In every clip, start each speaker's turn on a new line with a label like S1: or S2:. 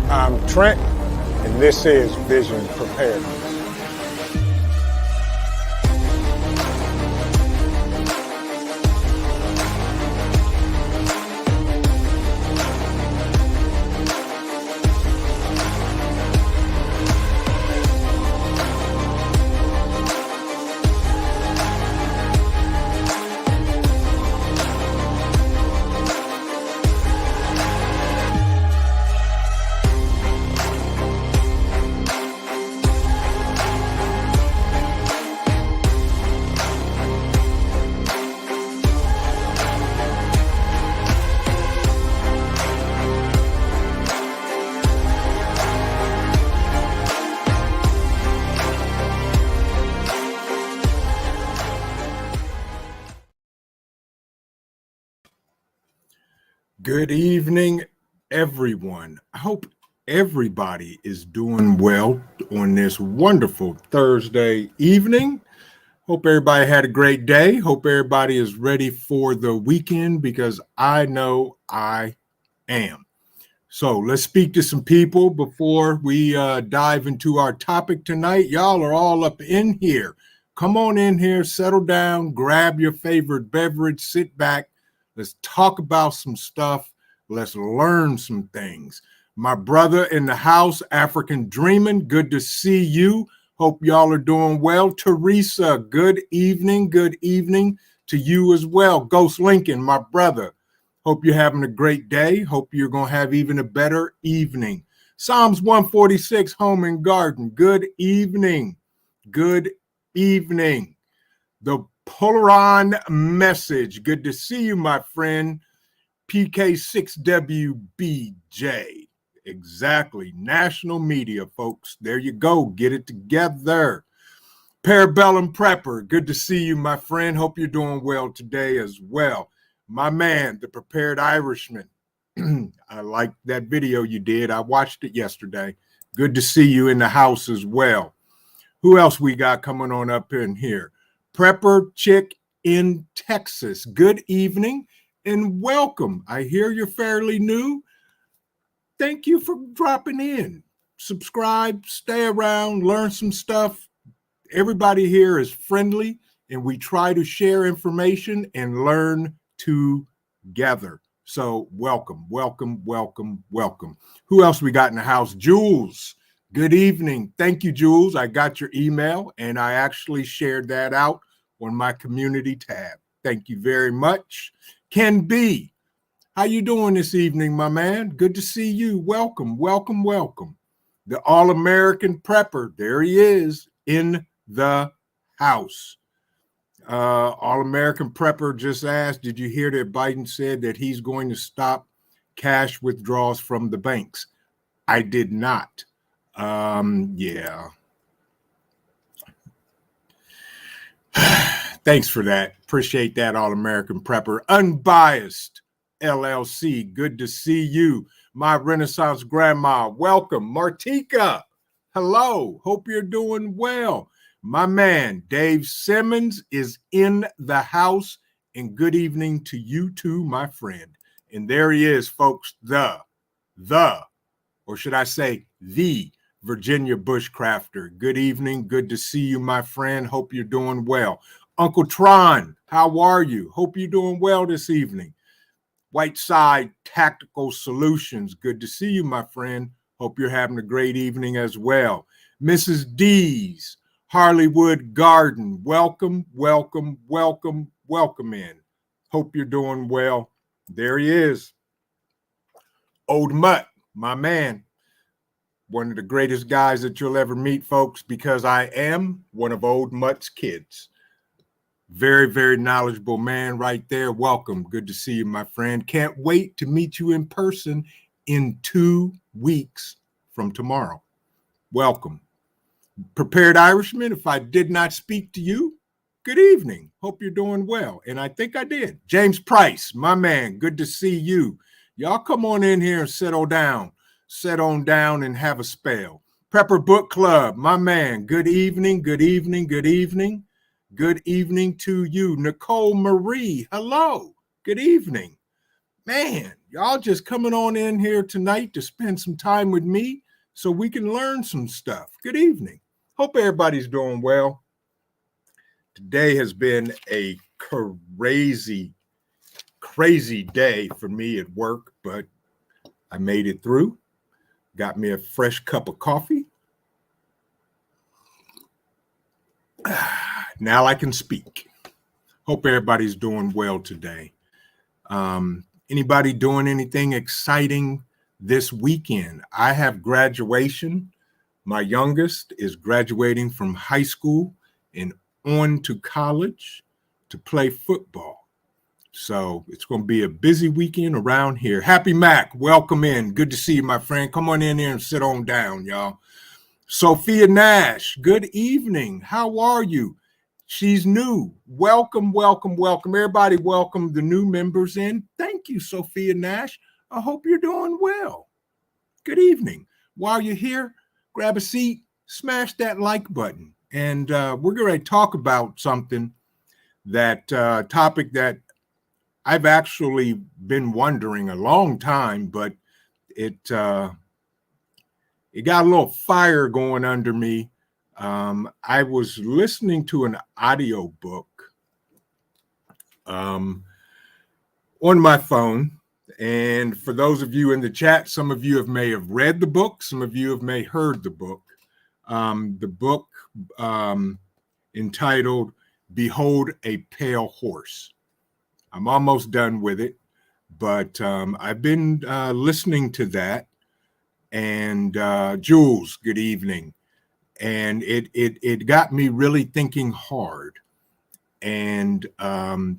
S1: I'm Trent, and this is Vision Preparedness. Good evening, everyone. I hope everybody is doing well on this wonderful Thursday evening. Hope everybody had a great day. Hope everybody is ready for the weekend because I know I am. So let's speak to some people before we dive into our topic tonight. Y'all are all up in here. Come on in here, settle down, grab your favorite beverage, sit back. Let's talk about some stuff. Let's learn some things. My brother in the house, African Dreaming, good to see you. Hope y'all are doing well. Teresa, good evening to you as well. Ghost Lincoln, my brother. Hope you're having a great day. Hope you're going to have even a better evening. Psalms 146, Home and Garden, good evening. Good evening. The Polaron Message, good to see you, my friend. PK6WBJ, exactly. National media, folks. There you go. Get it together. Parabellum Prepper, good to see you, my friend. Hope you're doing well today as well. My man, the Prepared Irishman. I liked that video you did. I watched it yesterday. Good to see you in the house as well. Who else we got coming on up in here? Prepper Chick in Texas. Good evening and welcome. I hear you're fairly new. Thank you for dropping in. Subscribe, stay around, learn some stuff. Everybody here is friendly and we try to share information and learn together. So welcome, welcome, welcome, welcome. Who else we got in the house? Jules. Good evening. Thank you, Jules. I got your email and I actually shared that out on my community tab. Thank you very much. Ken B, how you doing this evening, my man? Good to see you. Welcome, welcome, welcome. The All-American Prepper, there he is in the house. All-American Prepper just asked, did you hear that Biden said that he's going to stop cash withdrawals from the banks? I did not. Yeah. Thanks for that. Appreciate that, All-American Prepper. Unbiased LLC, good to see you. My Renaissance grandma, welcome. Martika, hello. Hope you're doing well. My man, Dave Simmons, is in the house, and good evening to you too, my friend. And there he is, folks, or should I say, the Virginia Bushcrafter. Good evening. Good to see you, my friend. Hope you're doing well. Uncle Tron, how are you? Hope you're doing well this evening. Whiteside Tactical Solutions. Good to see you, my friend. Hope you're having a great evening as well. Mrs. D's Harleywood Garden. Welcome, welcome, welcome, welcome in. Hope you're doing well. There he is. Old Mutt, my man. One of the greatest guys that you'll ever meet, folks, because I am one of Old Mutt's kids. Very, very knowledgeable man right there. Welcome. Good to see you, my friend. Can't wait to meet you in person in 2 weeks from tomorrow. Welcome. Prepared Irishman, if I did not speak to you, good evening. Hope you're doing well. And I think I did. James Price, my man, good to see you. Y'all come on in here and settle down. Set on down and have a spell. Prepper Book Club, my man. Good evening, good evening, good evening. Good evening to you. Nicole Marie, hello. Good evening. Man, y'all just coming on in here tonight to spend some time with me so we can learn some stuff. Good evening. Hope everybody's doing well. Today has been a crazy day for me at work, but I made it through. Got me a fresh cup of coffee. Now I can speak. Hope everybody's doing well today. Anybody doing anything exciting this weekend? I have graduation. My youngest is graduating from high school and on to college to play football. So it's going to be a busy weekend around here. Happy Mac, welcome in. Good to see you, my friend. Come on in here and sit on down, y'all. Sophia Nash, good evening. How are you? She's new. Welcome, welcome, welcome. Everybody welcome the new members in. Thank you, Sophia Nash. I hope you're doing well. Good evening. While you're here, grab a seat, smash that like button. And we're going to talk about something that topic that I've actually been wondering a long time, but it got a little fire going under me. I was listening to an audio book on my phone. And for those of you in the chat, some of you may have read the book. Some of you may have heard the book. The book entitled Behold a Pale Horse. I'm almost done with it, but I've been listening to that. And Jules, good evening. And it got me really thinking hard. And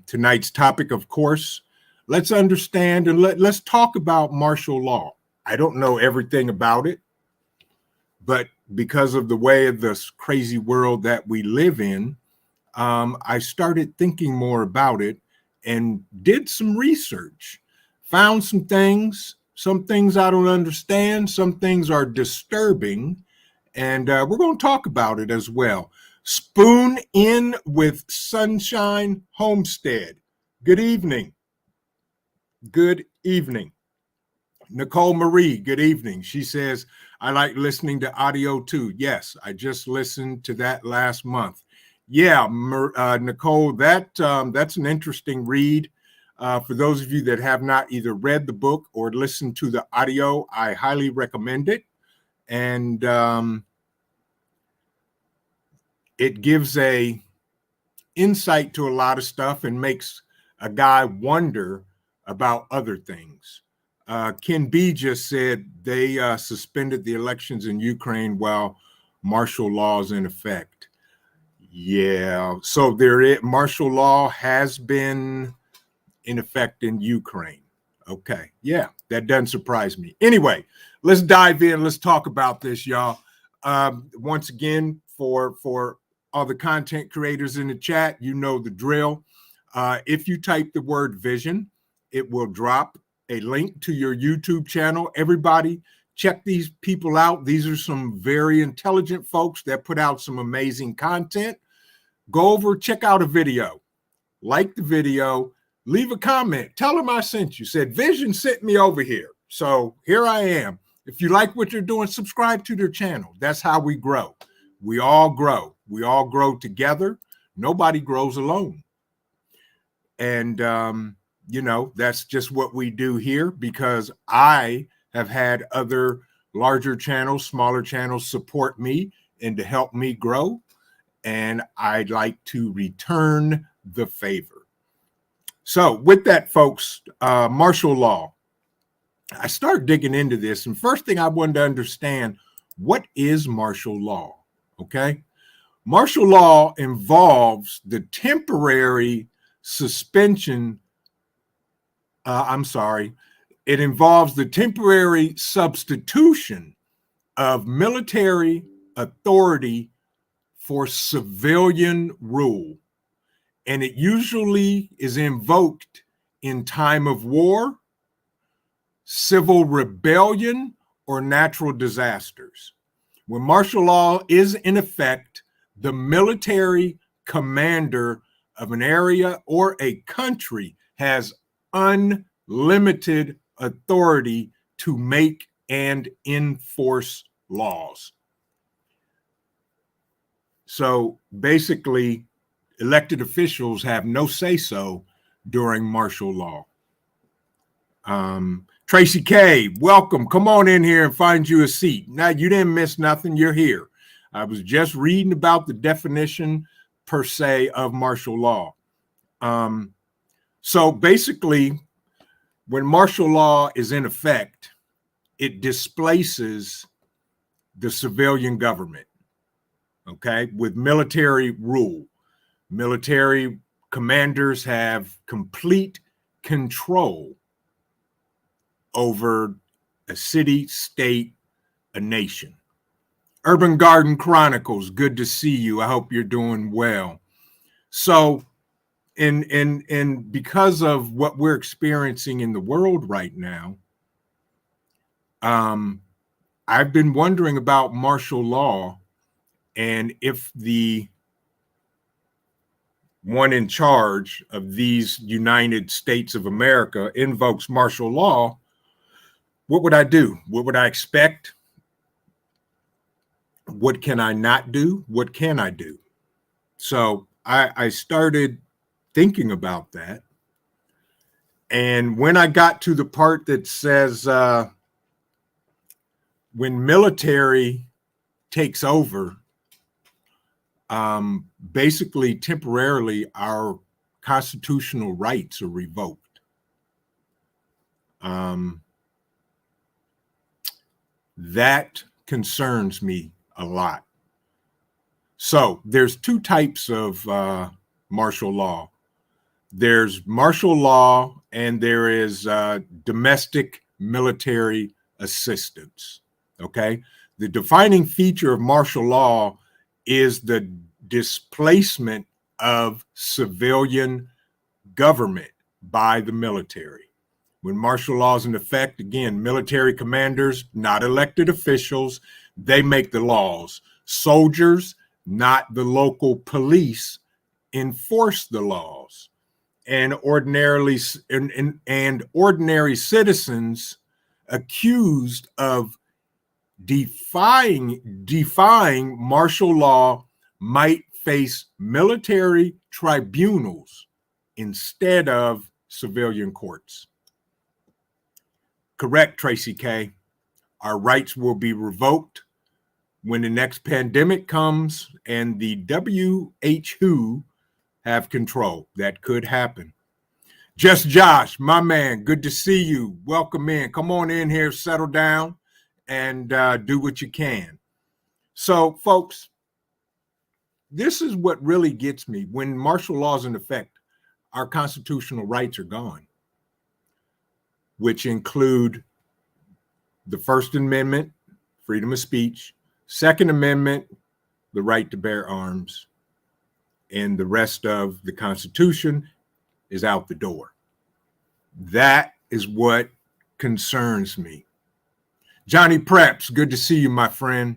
S1: tonight's topic, of course, let's understand and let's talk about martial law. I don't know everything about it, but because of the way of this crazy world that we live in, I started thinking more about it and did some research, found some things I don't understand, some things are disturbing, and we're going to talk about it as well. Spoon in with Sunshine Homestead. Good evening. Good evening. Nicole Marie, good evening. She says, I like listening to audio too. Yes, I just listened to that last month. Yeah, Nicole, that's an interesting read. For those of you that have not either read the book or listened to the audio, I highly recommend it. And it gives a insight to a lot of stuff and makes a guy wonder about other things. Ken B just said they suspended the elections in Ukraine while martial law is in effect. Yeah, so martial law has been in effect in Ukraine. Okay, yeah, that doesn't surprise me. Anyway, let's dive in. Let's talk about this, y'all. Once again, for all the content creators in the chat, you know the drill. If you type the word vision, it will drop a link to your YouTube channel. Everybody, check these people out. These are some very intelligent folks that put out some amazing content. Go over, check out a video, like the video, leave a comment, tell them I sent you. Said Vision sent me over here. So here I am. If you like what you're doing, subscribe to their channel. That's how we grow. We all grow. We all grow together. Nobody grows alone. And, that's just what we do here, because I have had other larger channels, smaller channels support me and to help me grow. And I'd like to return the favor. So with that, folks, martial law. I started digging into this, and first thing I wanted to understand, what is martial law? Okay. Martial law involves the temporary suspension. It involves the temporary substitution of military authority for civilian rule. And it usually is invoked in time of war, civil rebellion, or natural disasters. When martial law is in effect, the military commander of an area or a country has unlimited authority to make and enforce laws. So basically, elected officials have no say-so during martial law. Tracy K, welcome. Come on in here and find you a seat. Now, you didn't miss nothing. You're here. I was just reading about the definition per se of martial law. So basically, when martial law is in effect, it displaces the civilian government, okay, with military rule. Military commanders have complete control over a city, state, a nation. Urban Garden Chronicles, good to see you. I hope you're doing well. So, and because of what we're experiencing in the world right now, I've been wondering about martial law and if the one in charge of these United States of America invokes martial law, what would I do? What would I expect? What can I not do? What can I do? So I started thinking about that. And when I got to the part that says when military takes over, basically temporarily our constitutional rights are revoked. That concerns me a lot. So there's two types of martial law. There's martial law and there is domestic military assistance, okay? The defining feature of martial law is the displacement of civilian government by the military. When martial law is in effect, again, military commanders, not elected officials, they make the laws. Soldiers, not the local police, enforce the laws. And ordinary citizens accused of defying martial law might face military tribunals instead of civilian courts. Correct, Tracy K. Our rights will be revoked when the next pandemic comes and the WHO have control. That could happen. Just Josh, my man, good to see you. Welcome in. Come on in here, settle down, and do what you can. So, folks, this is what really gets me. When martial law is in effect, our constitutional rights are gone, which include the First Amendment, freedom of speech, Second Amendment, the right to bear arms, and the rest of the Constitution is out the door. That is what concerns me. Johnny Preps, good to see you, my friend.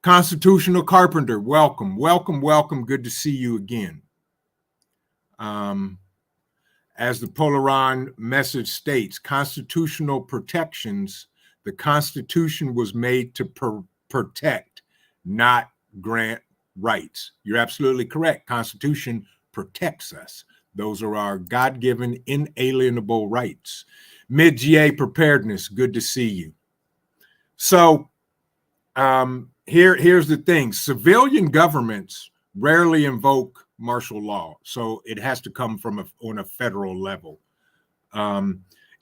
S1: Constitutional Carpenter, welcome, welcome, welcome. Good to see you again. As the Polaron message states, constitutional protections, the Constitution was made to protect, not grant rights. You're absolutely correct. Constitution protects us. Those are our God-given inalienable rights. Mid-GA Preparedness, good to see you. So here's the thing. Civilian governments rarely invoke martial law, so it has to come from on a federal level.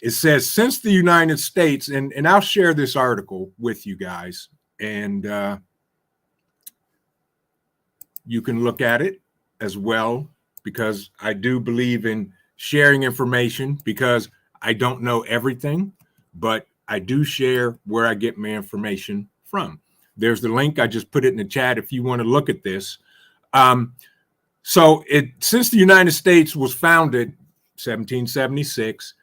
S1: It says, since the United States, and I'll share this article with you guys, and you can look at it as well, because I do believe in sharing information, because I don't know everything, but I do share where I get my information from. There's the link. I just put it in the chat if you want to look at this. So since the United States was founded 1776,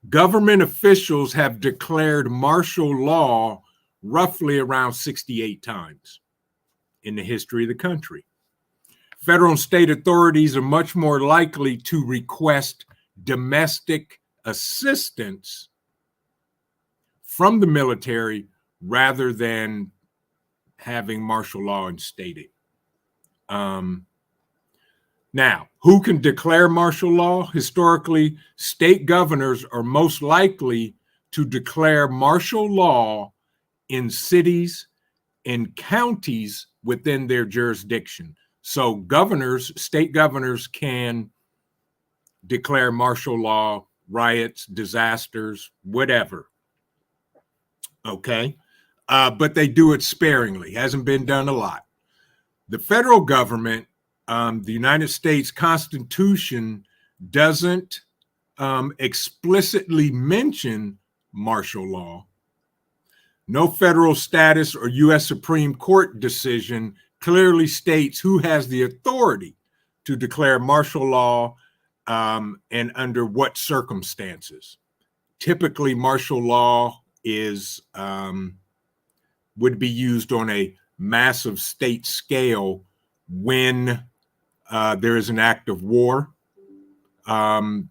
S1: government officials have declared martial law roughly around 68 times in the history of the country. Federal and state authorities are much more likely to request domestic assistance from the military rather than having martial law instated. Now, who can declare martial law? Historically, state governors are most likely to declare martial law in cities and counties within their jurisdiction. So governors, state governors can declare martial law, riots, disasters, whatever. Okay. But they do it sparingly. Hasn't been done a lot. The federal government, the United States Constitution doesn't explicitly mention martial law. No federal status or U.S. Supreme Court decision clearly states who has the authority to declare martial law and under what circumstances. Typically, martial law would be used on a massive state scale when there is an act of war,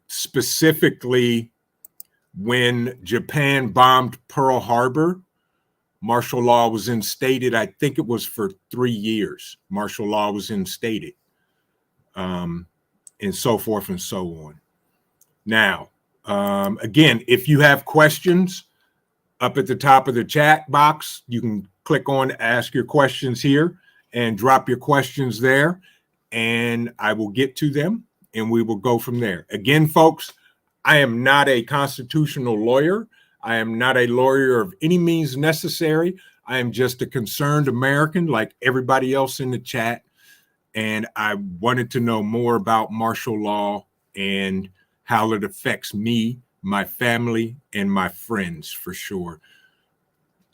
S1: specifically when Japan bombed Pearl Harbor. Martial law was instated. I think it was for 3 years. Martial law was instated, and so forth and so on. Now, again, if you have questions, up at the top of the chat box, you can click on Ask Your Questions here and drop your questions there, and I will get to them, and we will go from there. Again, folks, I am not a constitutional lawyer. I am not a lawyer of any means necessary. I am just a concerned American like everybody else in the chat. And I wanted to know more about martial law and how it affects me, my family, and my friends for sure.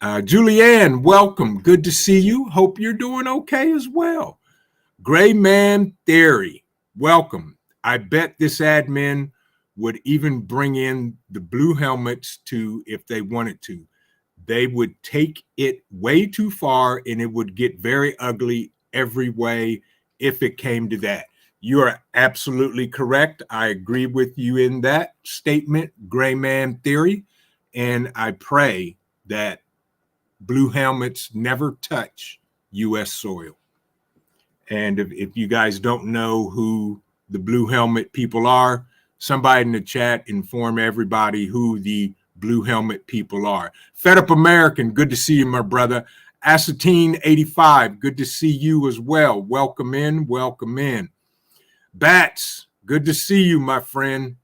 S1: Julianne, welcome. Good to see you. Hope you're doing okay as well. Gray Man Theory, welcome. I bet this admin would even bring in the blue helmets to if they wanted to. They would take it way too far and it would get very ugly every way if it came to that. You are absolutely correct. I agree with you in that statement, Gray Man Theory. And I pray that blue helmets never touch U.S. soil. And if you guys don't know who the blue helmet people are, somebody in the chat inform everybody who the blue helmet people are. Fed Up American, good to see you, my brother. Acetine 85, good to see you as well. Welcome in, welcome in. Bats, good to see you, my friend.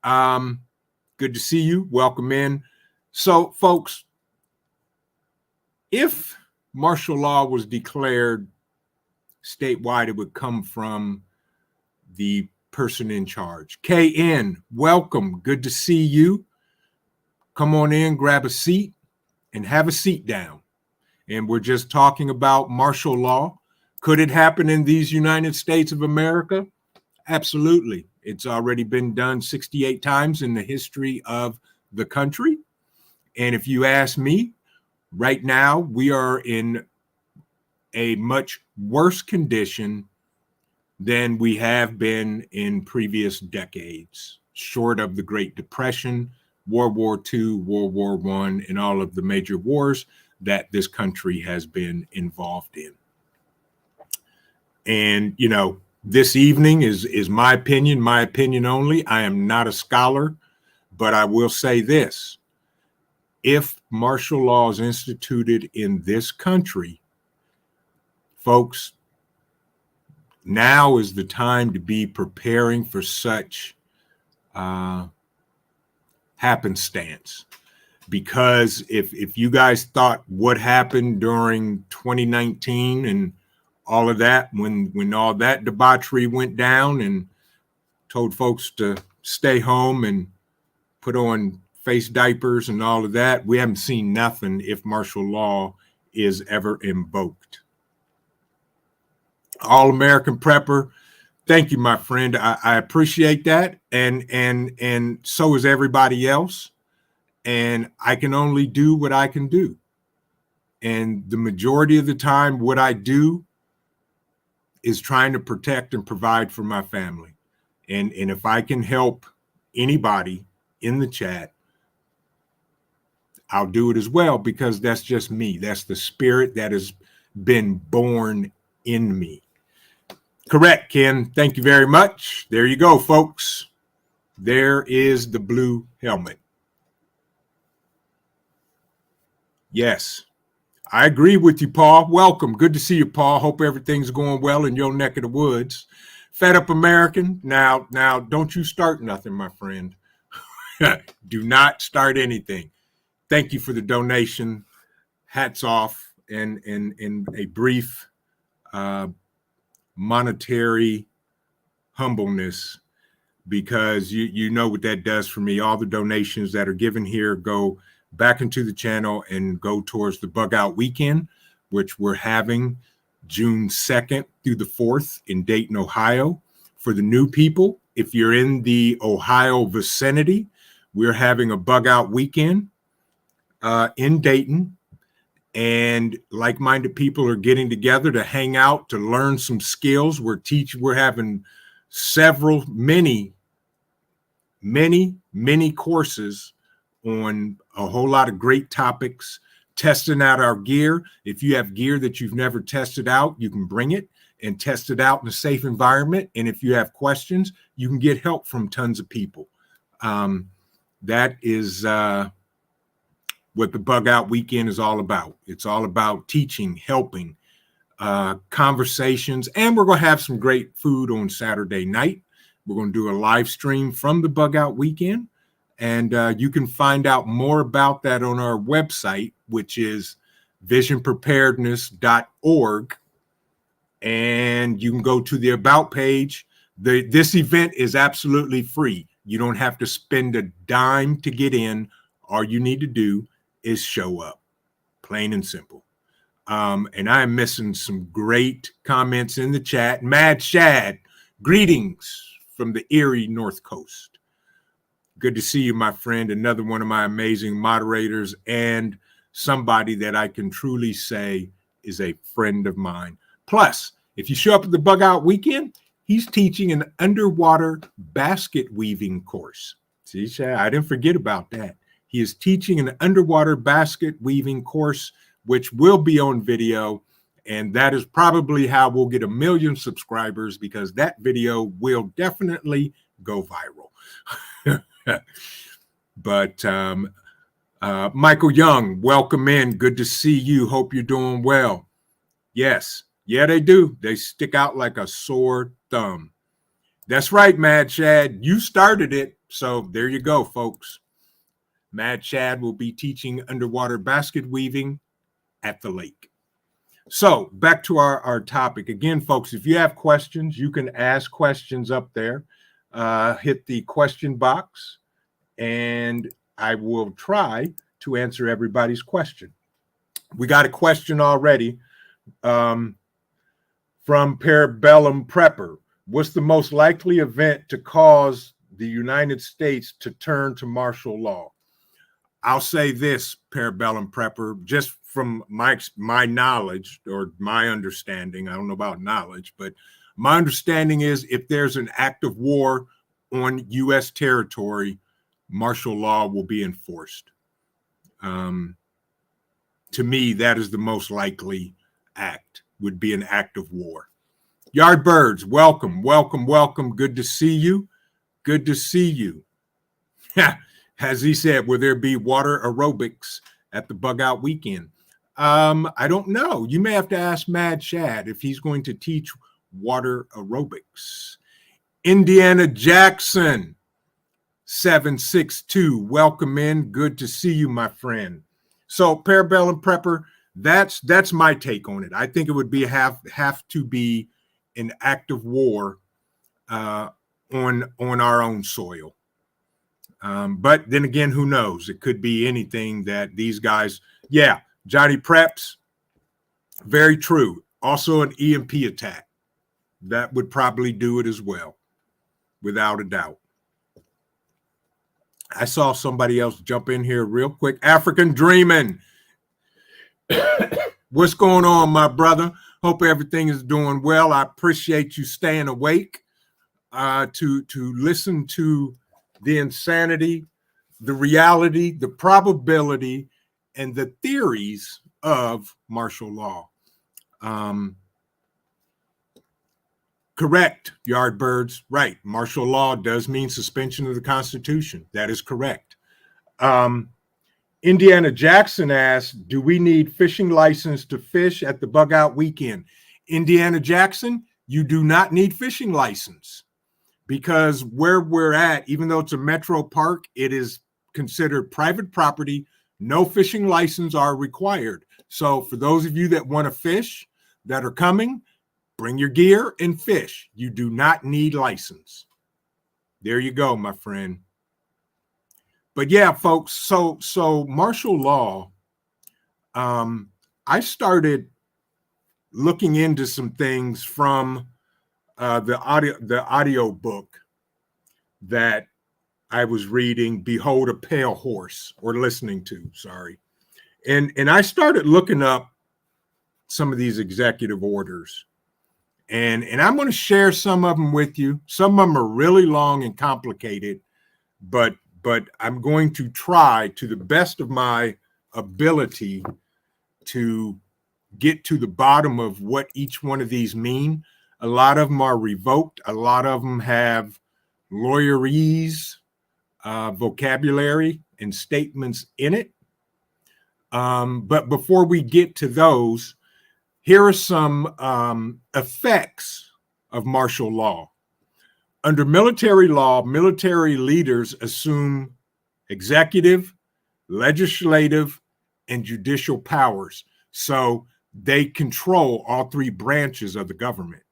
S1: Good to see you. Welcome in. So, folks, if martial law was declared statewide, it would come from the person in charge. KN, welcome. Good to see you. Come on in, grab a seat, and have a seat down. And we're just talking about martial law. Could it happen in these United States of America? Absolutely. It's already been done 68 times in the history of the country. And if you ask me, right now, we are in a much worse condition than we have been in previous decades, short of the Great Depression, World War II, World War I, and all of the major wars that this country has been involved in. And, you know, this evening is my opinion only. I am not a scholar, but I will say this. If martial law is instituted in this country, folks, now is the time to be preparing for such happenstance. Because if you guys thought what happened during 2019 and all of that, when all that debauchery went down and told folks to stay home and put on face diapers and all of that, we haven't seen nothing if martial law is ever invoked. All-American Prepper, thank you, my friend. I appreciate that. And so is everybody else. And I can only do what I can do. And the majority of the time, what I do is trying to protect and provide for my family. And if I can help anybody in the chat, I'll do it as well, because that's just me. That's the spirit that has been born in me. Correct, Ken. Thank you very much. There you go, folks. There is the blue helmet. Yes, I agree with you, Paul. Welcome. Good to see you, Paul. Hope everything's going well in your neck of the woods. Fed Up American. Now, don't you start nothing, my friend. Do not start anything. Thank you for the donation. Hats off, and a brief monetary humbleness, because you know what that does for me. All the donations that are given here go back into the channel and go towards the Bug Out Weekend, which we're having June 2nd through the 4th in Dayton, Ohio. For the new people, if you're in the Ohio vicinity, we're having a Bug Out Weekend in Dayton, and like-minded people are getting together to hang out, to learn some skills. We're having many courses on a whole lot of great topics, testing out our gear. If you have gear that you've never tested out, you can bring it and test it out in a safe environment. And if you have questions, you can get help from tons of people. That is what the Bug Out Weekend is all about. It's all about teaching, helping, conversations, and we're going to have some great food on Saturday night. We're going to do a live stream from the Bug Out Weekend, and you can find out more about that on our website, which is visionpreparedness.org, and you can go to the About page. This event is absolutely free. You don't have to spend a dime to get in. All you need to do is show up, plain and simple. And I'm missing some great comments in the chat. Mad Shad, greetings from the Erie North Coast. Good to see you, my friend. Another one of my amazing moderators, and somebody that I can truly say is a friend of mine. Plus, if you show up at the Bug Out Weekend, he's teaching an underwater basket weaving course. See, Shad, I didn't forget about that. He is teaching an underwater basket weaving course, which will be on video. And that is probably how we'll get 1 million subscribers, because that video will definitely go viral. But Michael Young, welcome in. Good to see you. Hope you're doing well. Yes. Yeah, they do. They stick out like a sore thumb. That's right, Mad Shad. You started it. So there you go, folks. Mad Shad will be teaching underwater basket weaving at the lake. So back to our topic. Again, folks, if you have questions, you can ask questions up there. Hit the question box, and I will try to answer everybody's question. We got a question already from Parabellum Prepper. What's the most likely event to cause the United States to turn to martial law? I'll say this, Parabellum Prepper, just from my knowledge or my understanding. I don't know about knowledge, but my understanding is if there's an act of war on U.S. territory, martial law will be enforced. To me, that is the most likely act, would be an act of war. Yardbirds, welcome, welcome, welcome. Good to see you. Good to see you. As he said, will there be water aerobics at the Bug Out Weekend? I don't know. You may have to ask Mad Shad if he's going to teach water aerobics. Indiana Jackson, 762. Welcome in. Good to see you, my friend. So, Parabellum Prepper, that's my take on it. I think it would be have to be an act of war on our own soil. But then again, who knows? It could be anything that these guys, yeah, Johnny Preps, very true. Also an EMP attack. That would probably do it as well, without a doubt. I saw somebody else jump in here real quick. African Dreaming. What's going on, my brother? Hope everything is doing well. I appreciate you staying awake to listen to the insanity, the reality, the probability, and the theories of martial law. Correct, Yardbirds. Right. Martial law does mean suspension of the Constitution. That is correct. Indiana Jackson asked, do we need fishing license to fish at the bug out weekend? Indiana Jackson, you do not need fishing license because where we're at, even though it's a metro park, it is considered private property. No fishing license are required. So for those of you that want to fish that are coming, bring your gear and fish. You do not need license. There you go, my friend. But yeah, folks, so martial law, I started looking into some things from the audio book that I was reading, Behold a Pale Horse, or listening to, sorry. And I started looking up some of these executive orders. And I'm going to share some of them with you. Some of them are really long and complicated, but I'm going to try to the best of my ability to get to the bottom of what each one of these mean. A lot of them are revoked. A lot of them have lawyerese vocabulary and statements in it. But before we get to those, here are some effects of martial law. Under military law, military leaders assume executive, legislative, and judicial powers. So they control all three branches of the government: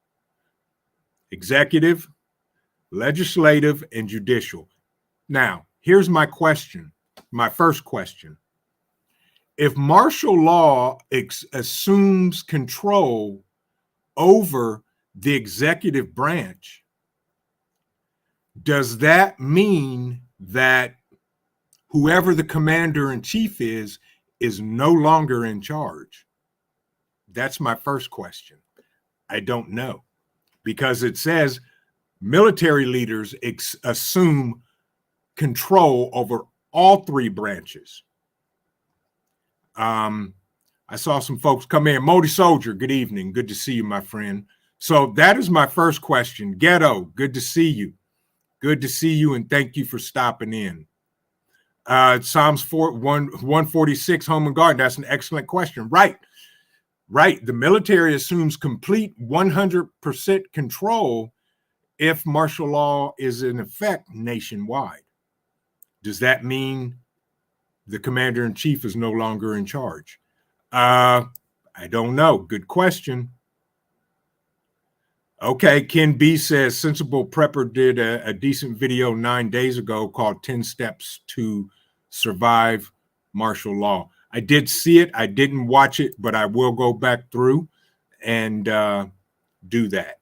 S1: executive, legislative, and judicial. Now, here's my question, my first question. If martial law assumes control over the executive branch, does that mean that whoever the commander in chief is no longer in charge? That's my first question. I don't know, because it says military leaders assume control over all three branches. I saw some folks come in. Modi Soldier, good evening. Good to see you, my friend. So that is my first question. Ghetto, good to see you. Good to see you, and thank you for stopping in. Psalms 146, Home and Garden. That's an excellent question. Right. The military assumes complete 100% control if martial law is in effect nationwide. Does that mean the commander-in-chief is no longer in charge? I don't know. Good question. Okay, Ken B says, Sensible Prepper did a decent video 9 days ago called 10 Steps to Survive Martial Law. I did see it. I didn't watch it, but I will go back through and do that.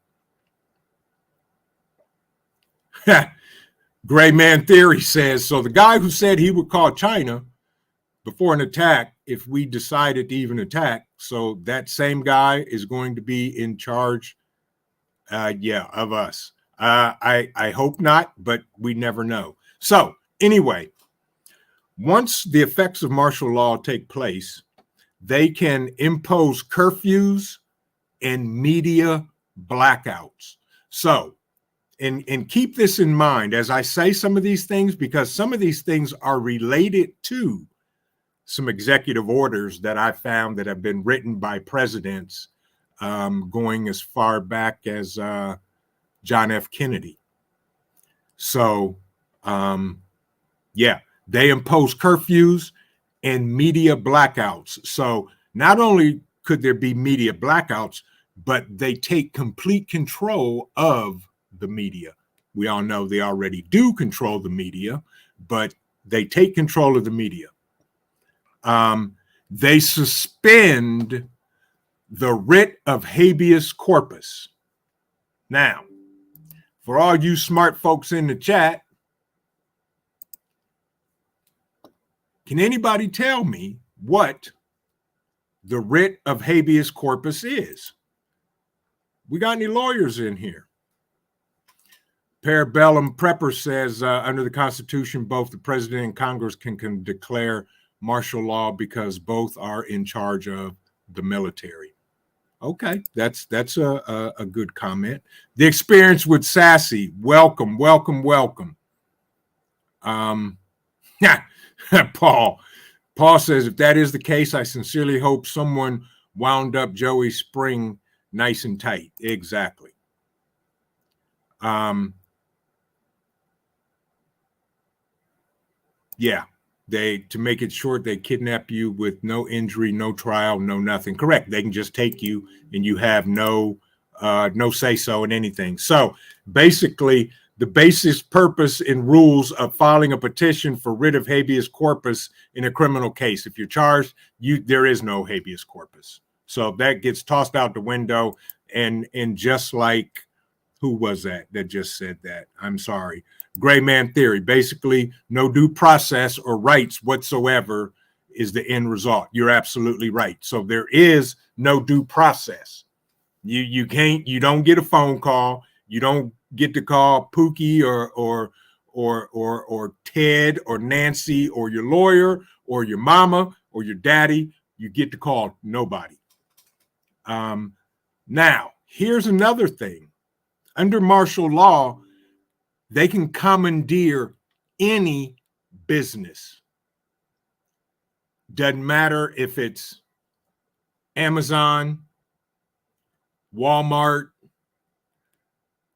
S1: Gray Man Theory says, so the guy who said he would call China before an attack if we decided to even attack, so that same guy is going to be in charge of us. I hope not, but we never know. So anyway, once the effects of martial law take place, they can impose curfews and media blackouts. So, and keep this in mind as I say some of these things, because some of these things are related to some executive orders that I found that have been written by presidents going as far back as John F. Kennedy. So, they impose curfews and media blackouts. So not only could there be media blackouts, but they take complete control of the media. We all know they already do control the media, but they take control of the media. They suspend the writ of habeas corpus. Now, for all you smart folks in the chat, can anybody tell me what the writ of habeas corpus is. We got any lawyers in here? Parabellum Prepper says, under the Constitution, both the president and Congress can declare martial law because both are in charge of the military. Okay, that's a good comment. The experience with Sassy, welcome. Yeah, Paul says, if that is the case, I sincerely hope someone wound up Joey Spring nice and tight. Exactly. Yeah, to make it short, they kidnap you with no injury, no trial, no nothing. Correct. They can just take you and you have no say so in anything. So basically, the basic purpose and rules of filing a petition for writ of habeas corpus in a criminal case. If you're charged, there is no habeas corpus. So that gets tossed out the window. And just like, who was that just said that? I'm sorry. Gray man theory. Basically, no due process or rights whatsoever is the end result. You're absolutely right. So there is no due process. You don't get a phone call. You don't get to call Pookie or Ted or Nancy or your lawyer or your mama or your daddy. You get to call nobody. Now, here's another thing. Under martial law, they can commandeer any business. Doesn't matter if it's Amazon, Walmart,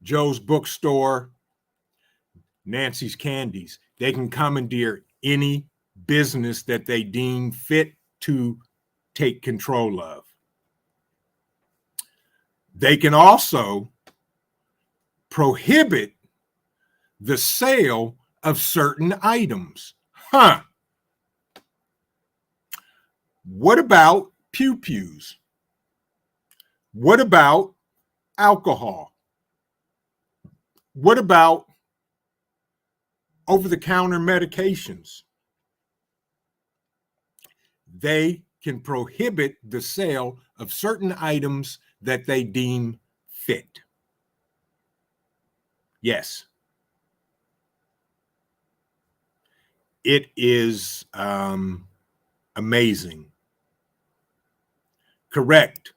S1: Joe's Bookstore, Nancy's Candies. They can commandeer any business that they deem fit to take control of. They can also prohibit the sale of certain items. What about pew-pews? What about alcohol? What about over-the-counter medications? They can prohibit the sale of certain items that they deem fit. Yes. It is amazing. Correct.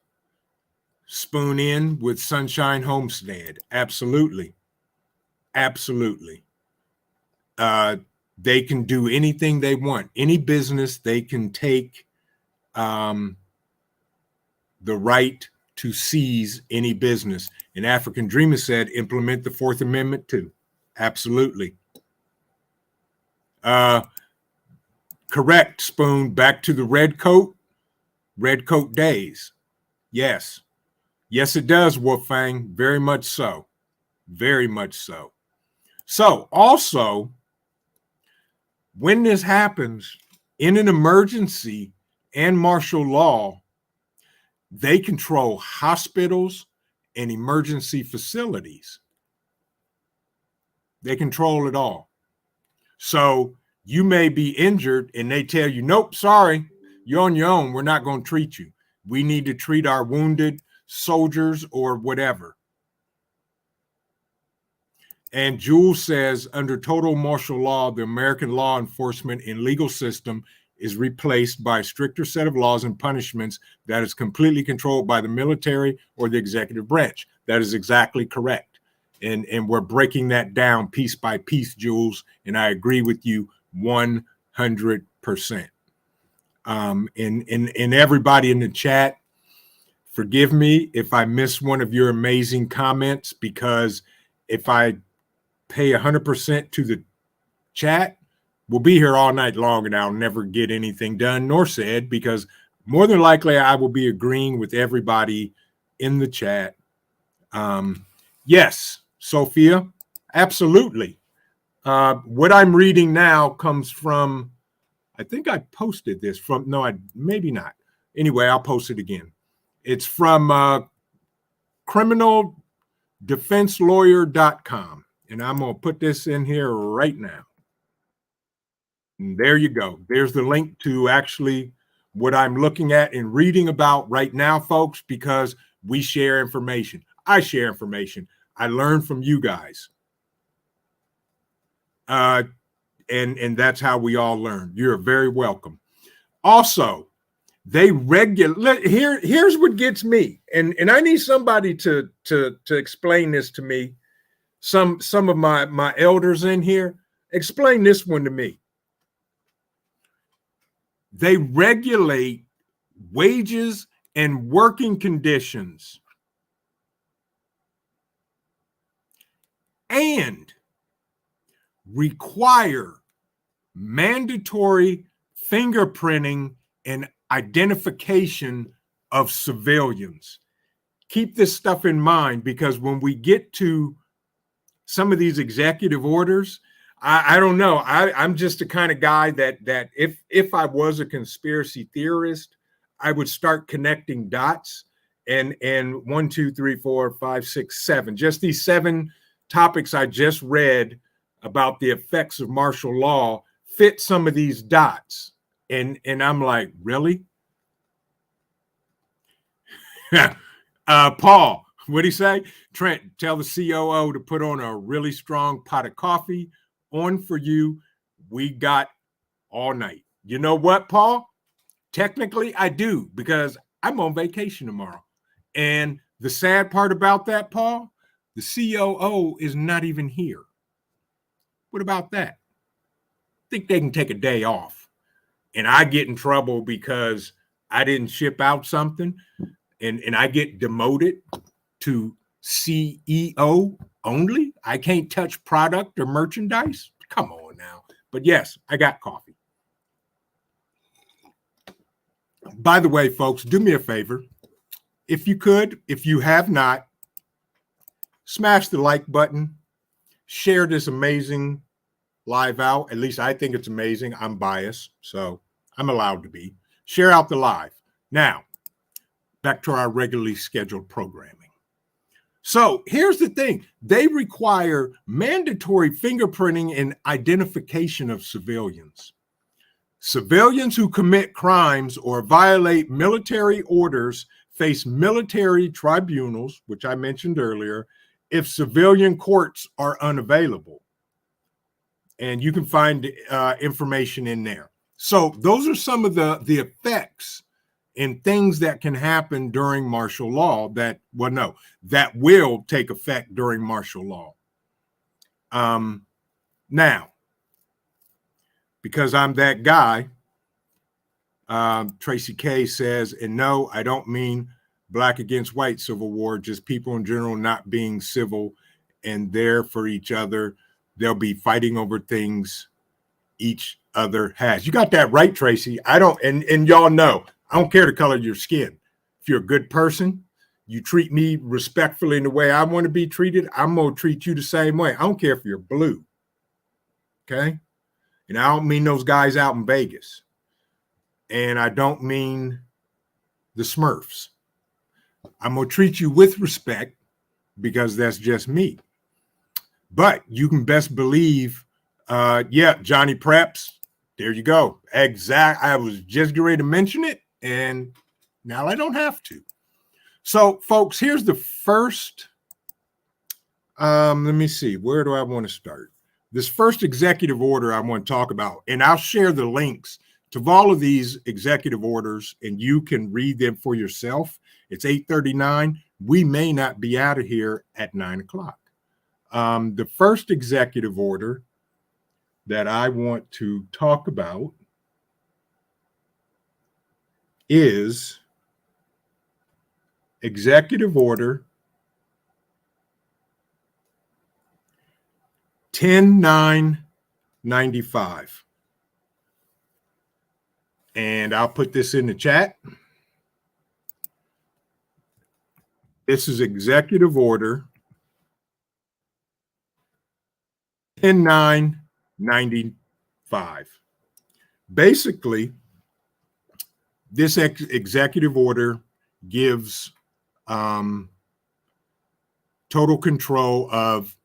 S1: Spoon in with Sunshine Homestead. Absolutely. Absolutely. They can do anything they want. Any business, they can take the right to seize any business. And African Dreamer said, implement the Fourth Amendment too. Absolutely. Correct, Spoon. Back to the red coat days. Yes. Yes, it does, Wolfang. Very much so. Very much so. So also, when this happens in an emergency and martial law, they control hospitals and emergency facilities. They control it all. So you may be injured and they tell you, nope, sorry, you're on your own. We're not going to treat you. We need to treat our wounded soldiers or whatever. And Jules says, under total martial law, the American law enforcement and legal system is replaced by a stricter set of laws and punishments that is completely controlled by the military or the executive branch. That is exactly correct. And we're breaking that down piece by piece, Jules, and I agree with you 100%. And everybody in the chat, forgive me if I miss one of your amazing comments, because if I pay 100% to the chat, we'll be here all night long and I'll never get anything done nor said, because more than likely I will be agreeing with everybody in the chat. Yes, Sophia, absolutely. What I'm reading now comes from, I think I posted this from, no, maybe not. Anyway, I'll post it again. It's from criminaldefenselawyer.com. And I'm going to put this in here right now. And there you go. There's the link to actually what I'm looking at and reading about right now, folks, because we share information. I share information. I learn from you guys. And that's how we all learn. You're very welcome. Also, they regulate. Here's what gets me, and I need somebody to explain this to me. Some of my elders in here, explain this one to me. They regulate wages and working conditions and require mandatory fingerprinting and identification of civilians. Keep this stuff in mind, because when we get to some of these executive orders, I don't know. I'm just the kind of guy that if I was a conspiracy theorist, I would start connecting dots and 1, 2, 3, 4, 5, 6, 7. Just these 7 topics I just read about the effects of martial law fit some of these dots. And I'm like, really? Paul, what'd he say? Trent, tell the COO to put on a really strong pot of coffee on for you. We got all night. You know what, Paul? Technically, I do, because I'm on vacation tomorrow. And the sad part about that, Paul, the COO is not even here. What about that? I think they can take a day off. And I get in trouble because I didn't ship out something, and I get demoted to CEO only. I can't touch product or merchandise. Come on now. But yes, I got coffee. By the way, folks, do me a favor. If you could, if you have not, smash the like button, share this amazing live out. At least I think it's amazing. I'm biased, so I'm allowed to be. Share out the live. Now, back to our regularly scheduled programming. So here's the thing. They require mandatory fingerprinting and identification of civilians. Civilians who commit crimes or violate military orders face military tribunals, which I mentioned earlier, if civilian courts are unavailable. And you can find information in there. So those are some of the effects and things that can happen during martial law that will take effect during martial law. Now, because I'm that guy, Tracy K says, and no, I don't mean black against white civil war, just people in general not being civil and there for each other. They'll be fighting over things each other has. You got that right, Tracy. I don't, and y'all know, I don't care the color of your skin. If you're a good person, you treat me respectfully in the way I want to be treated, I'm going to treat you the same way. I don't care if you're blue. Okay? And I don't mean those guys out in Vegas. And I don't mean the Smurfs. I'm going to treat you with respect because that's just me. But you can best believe, Johnny Preps, there you go. Exact. I was just getting ready to mention it, and now I don't have to. So, folks, here's the first. Let me see. Where do I want to start? This first executive order I want to talk about, and I'll share the links to all of these executive orders, and you can read them for yourself. It's 8:39. We may not be out of here at 9 o'clock. The first executive order that I want to talk about is Executive Order 10995. And I'll put this in the chat. This is Executive Order 10995. Basically, this executive order gives total control of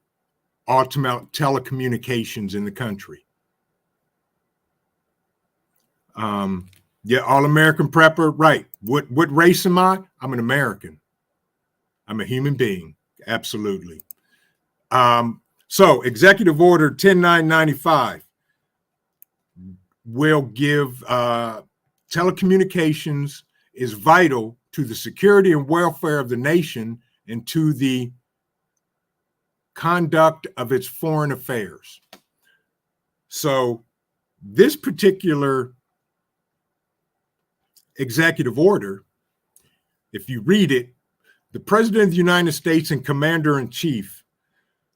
S1: ultimate telecommunications in the country. Yeah, all-American prepper, right. What race am I? I'm an American. I'm a human being. Absolutely. So Executive Order 10995 will give telecommunications is vital to the security and welfare of the nation and to the conduct of its foreign affairs. So this particular executive order, if you read it, the President of the United States and Commander-in-Chief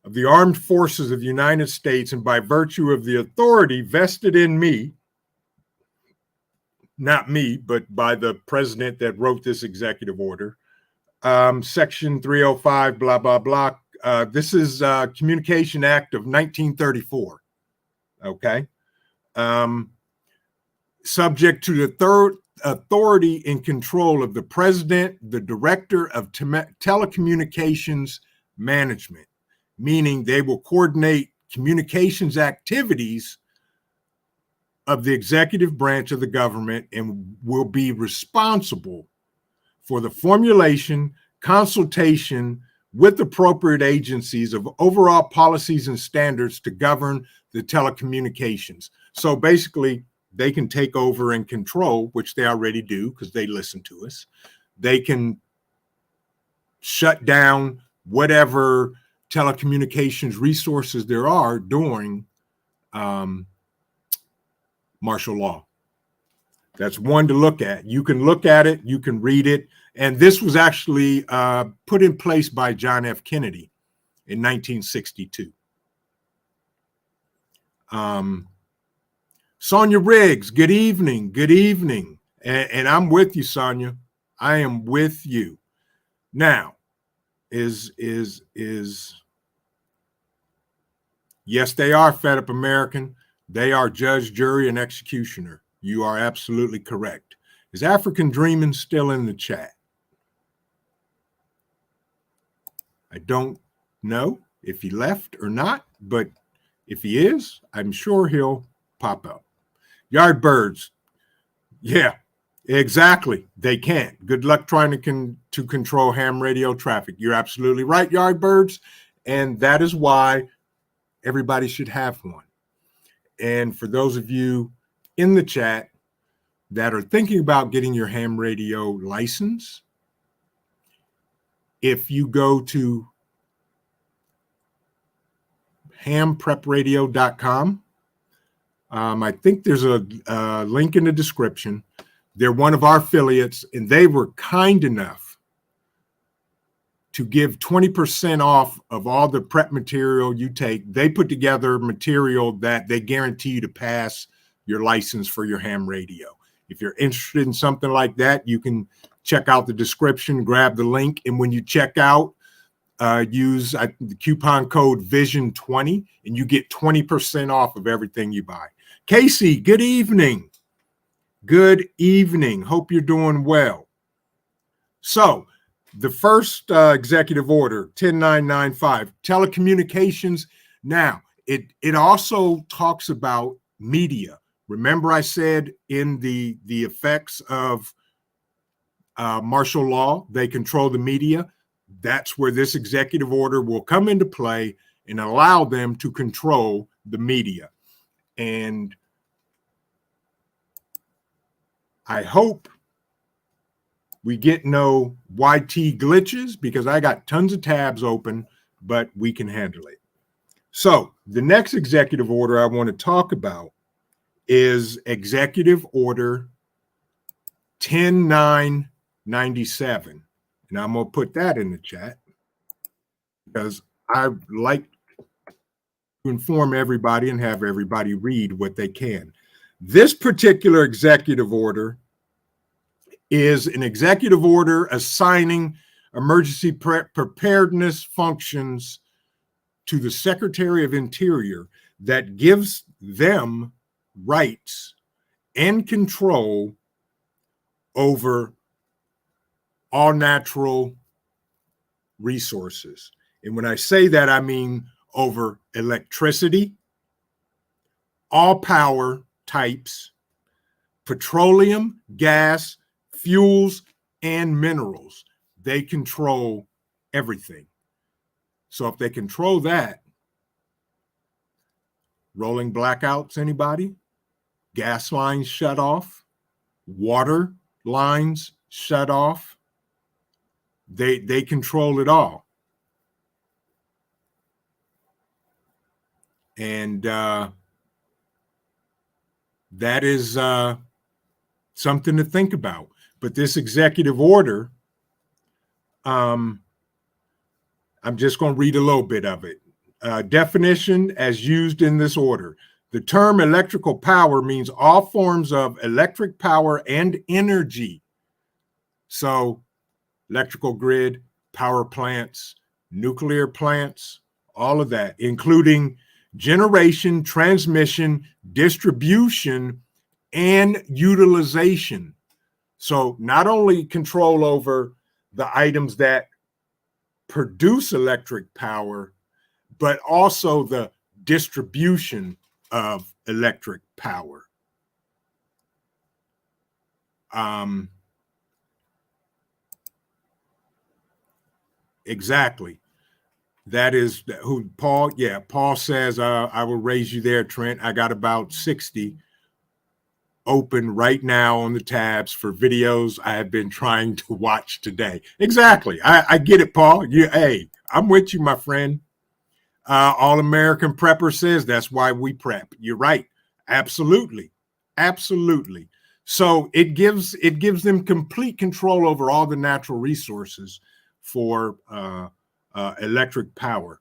S1: of the Armed Forces of the United States, and by virtue of the authority vested in me, not me, but by the president that wrote this executive order, Section 305, blah, blah, blah. This is Communication Act of 1934, okay? Subject to the third authority and control of the president, the director of telecommunications management, meaning they will coordinate communications activities of the executive branch of the government and will be responsible for the formulation, consultation with appropriate agencies of overall policies and standards to govern the telecommunications. So basically, they can take over and control, which they already do because they listen to us. They can shut down whatever telecommunications resources there are during martial law. That's one to look at. You can look at it, you can read it. And this was actually put in place by John F. Kennedy in 1962. Sonia Riggs, good evening, good evening. And I'm with you, Sonia. I am with you. Now, yes, they are fed up American. They are judge, jury, and executioner. You are absolutely correct. Is African Dreaming still in the chat? I don't know if he left or not, but if he is, I'm sure he'll pop up. Yardbirds, yeah, exactly. They can't. Good luck trying to control ham radio traffic. You're absolutely right, Yardbirds, and that is why everybody should have one. And for those of you in the chat that are thinking about getting your ham radio license, if you go to hamprepradio.com, I think there's a link in the description. They're one of our affiliates, and they were kind enough to give 20% off of all the prep material you take. They put together material that they guarantee you to pass your license for your ham radio. If you're interested in something like that, you can check out the description, grab the link, and when you check out, use the coupon code VISION20, and you get 20% off of everything you buy. Casey, good evening. Good evening. Hope you're doing well. So, the first executive order, 10995, telecommunications. Now, it also talks about media. Remember I said in the effects of martial law, they control the media. That's where this executive order will come into play and allow them to control the media. And I hope we get no YT glitches because I got tons of tabs open, but we can handle it. So the next executive order I want to talk about is Executive Order 10997. And I'm going to put that in the chat because I like to inform everybody and have everybody read what they can. This particular executive order is an executive order assigning emergency preparedness functions to the Secretary of Interior that gives them rights and control over all natural resources. And when I say that, I mean over electricity, all power types, petroleum, gas, fuels, and minerals. They control everything. So if they control that, rolling blackouts, anybody? Gas lines shut off, water lines shut off. They control it all. And that is something to think about. But this executive order, I'm just going to read a little bit of it. Definition as used in this order. The term electrical power means all forms of electric power and energy. So electrical grid, power plants, nuclear plants, all of that, including generation, transmission, distribution, and utilization. So not only control over the items that produce electric power, but also the distribution of electric power. Exactly. That is who Paul, yeah, Paul says, I will raise you there, Trent. I got about 60 open right now on the tabs for videos I have been trying to watch today. Exactly. I get it, Paul. Hey, I'm with you, my friend. All-American Prepper says that's why we prep. You're right. Absolutely. Absolutely. So it gives them complete control over all the natural resources for electric power.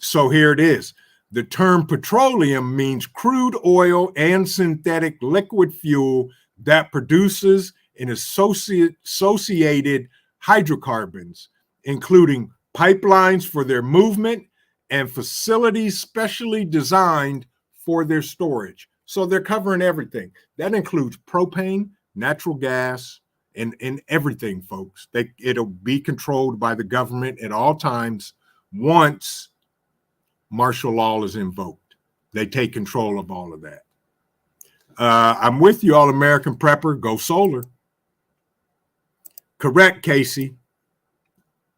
S1: So here it is. The term petroleum means crude oil and synthetic liquid fuel that produces and associated hydrocarbons, including pipelines for their movement and facilities specially designed for their storage. So they're covering everything. That includes propane, natural gas, and everything, folks. It'll be controlled by the government at all times once martial law is invoked. They take control of all of that. I'm with you, All-American Prepper. Go solar. Correct, Casey.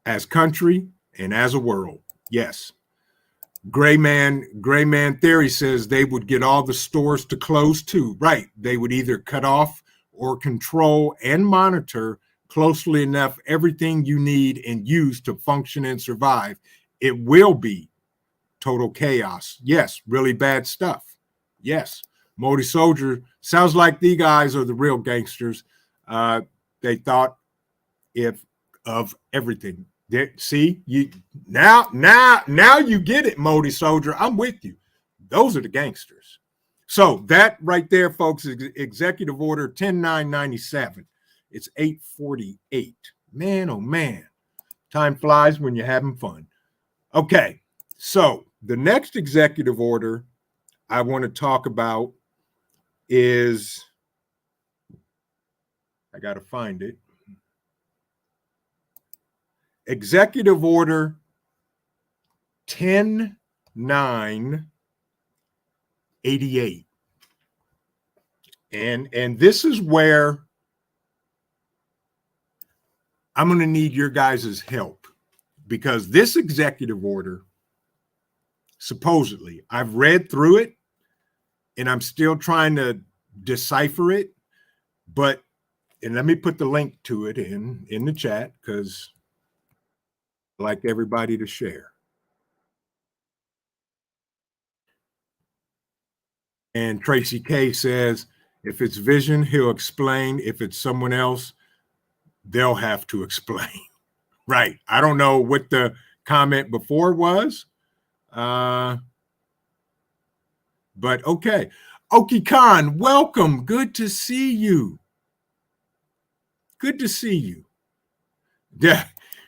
S1: As country and as a world. Yes. Gray Man Theory says they would get all the stores to close too. Right. They would either cut off or control and monitor closely enough everything you need and use to function and survive. It will be total chaos. Yes, really bad stuff. Yes. Modi Soldier, sounds like the guys are the real gangsters. They thought of everything. See, you now you get it, Modi Soldier. I'm with you. Those are the gangsters. So that right there, folks, is Executive Order 10997. It's 8:48. Man, oh man. Time flies when you're having fun. Okay, so the next executive order I want to talk about is, I got to find it. Executive Order 10988. And this is where I'm going to need your guys' help, because this executive order, supposedly, I've read through it and I'm still trying to decipher it, but, and let me put the link to it in the chat, because I'd like everybody to share. And Tracy K says, if it's Vision, he'll explain. If it's someone else, they'll have to explain. Right. I don't know what the comment before was. But okay. Oki Khan, welcome. Good to see you. Good to see you. Yeah.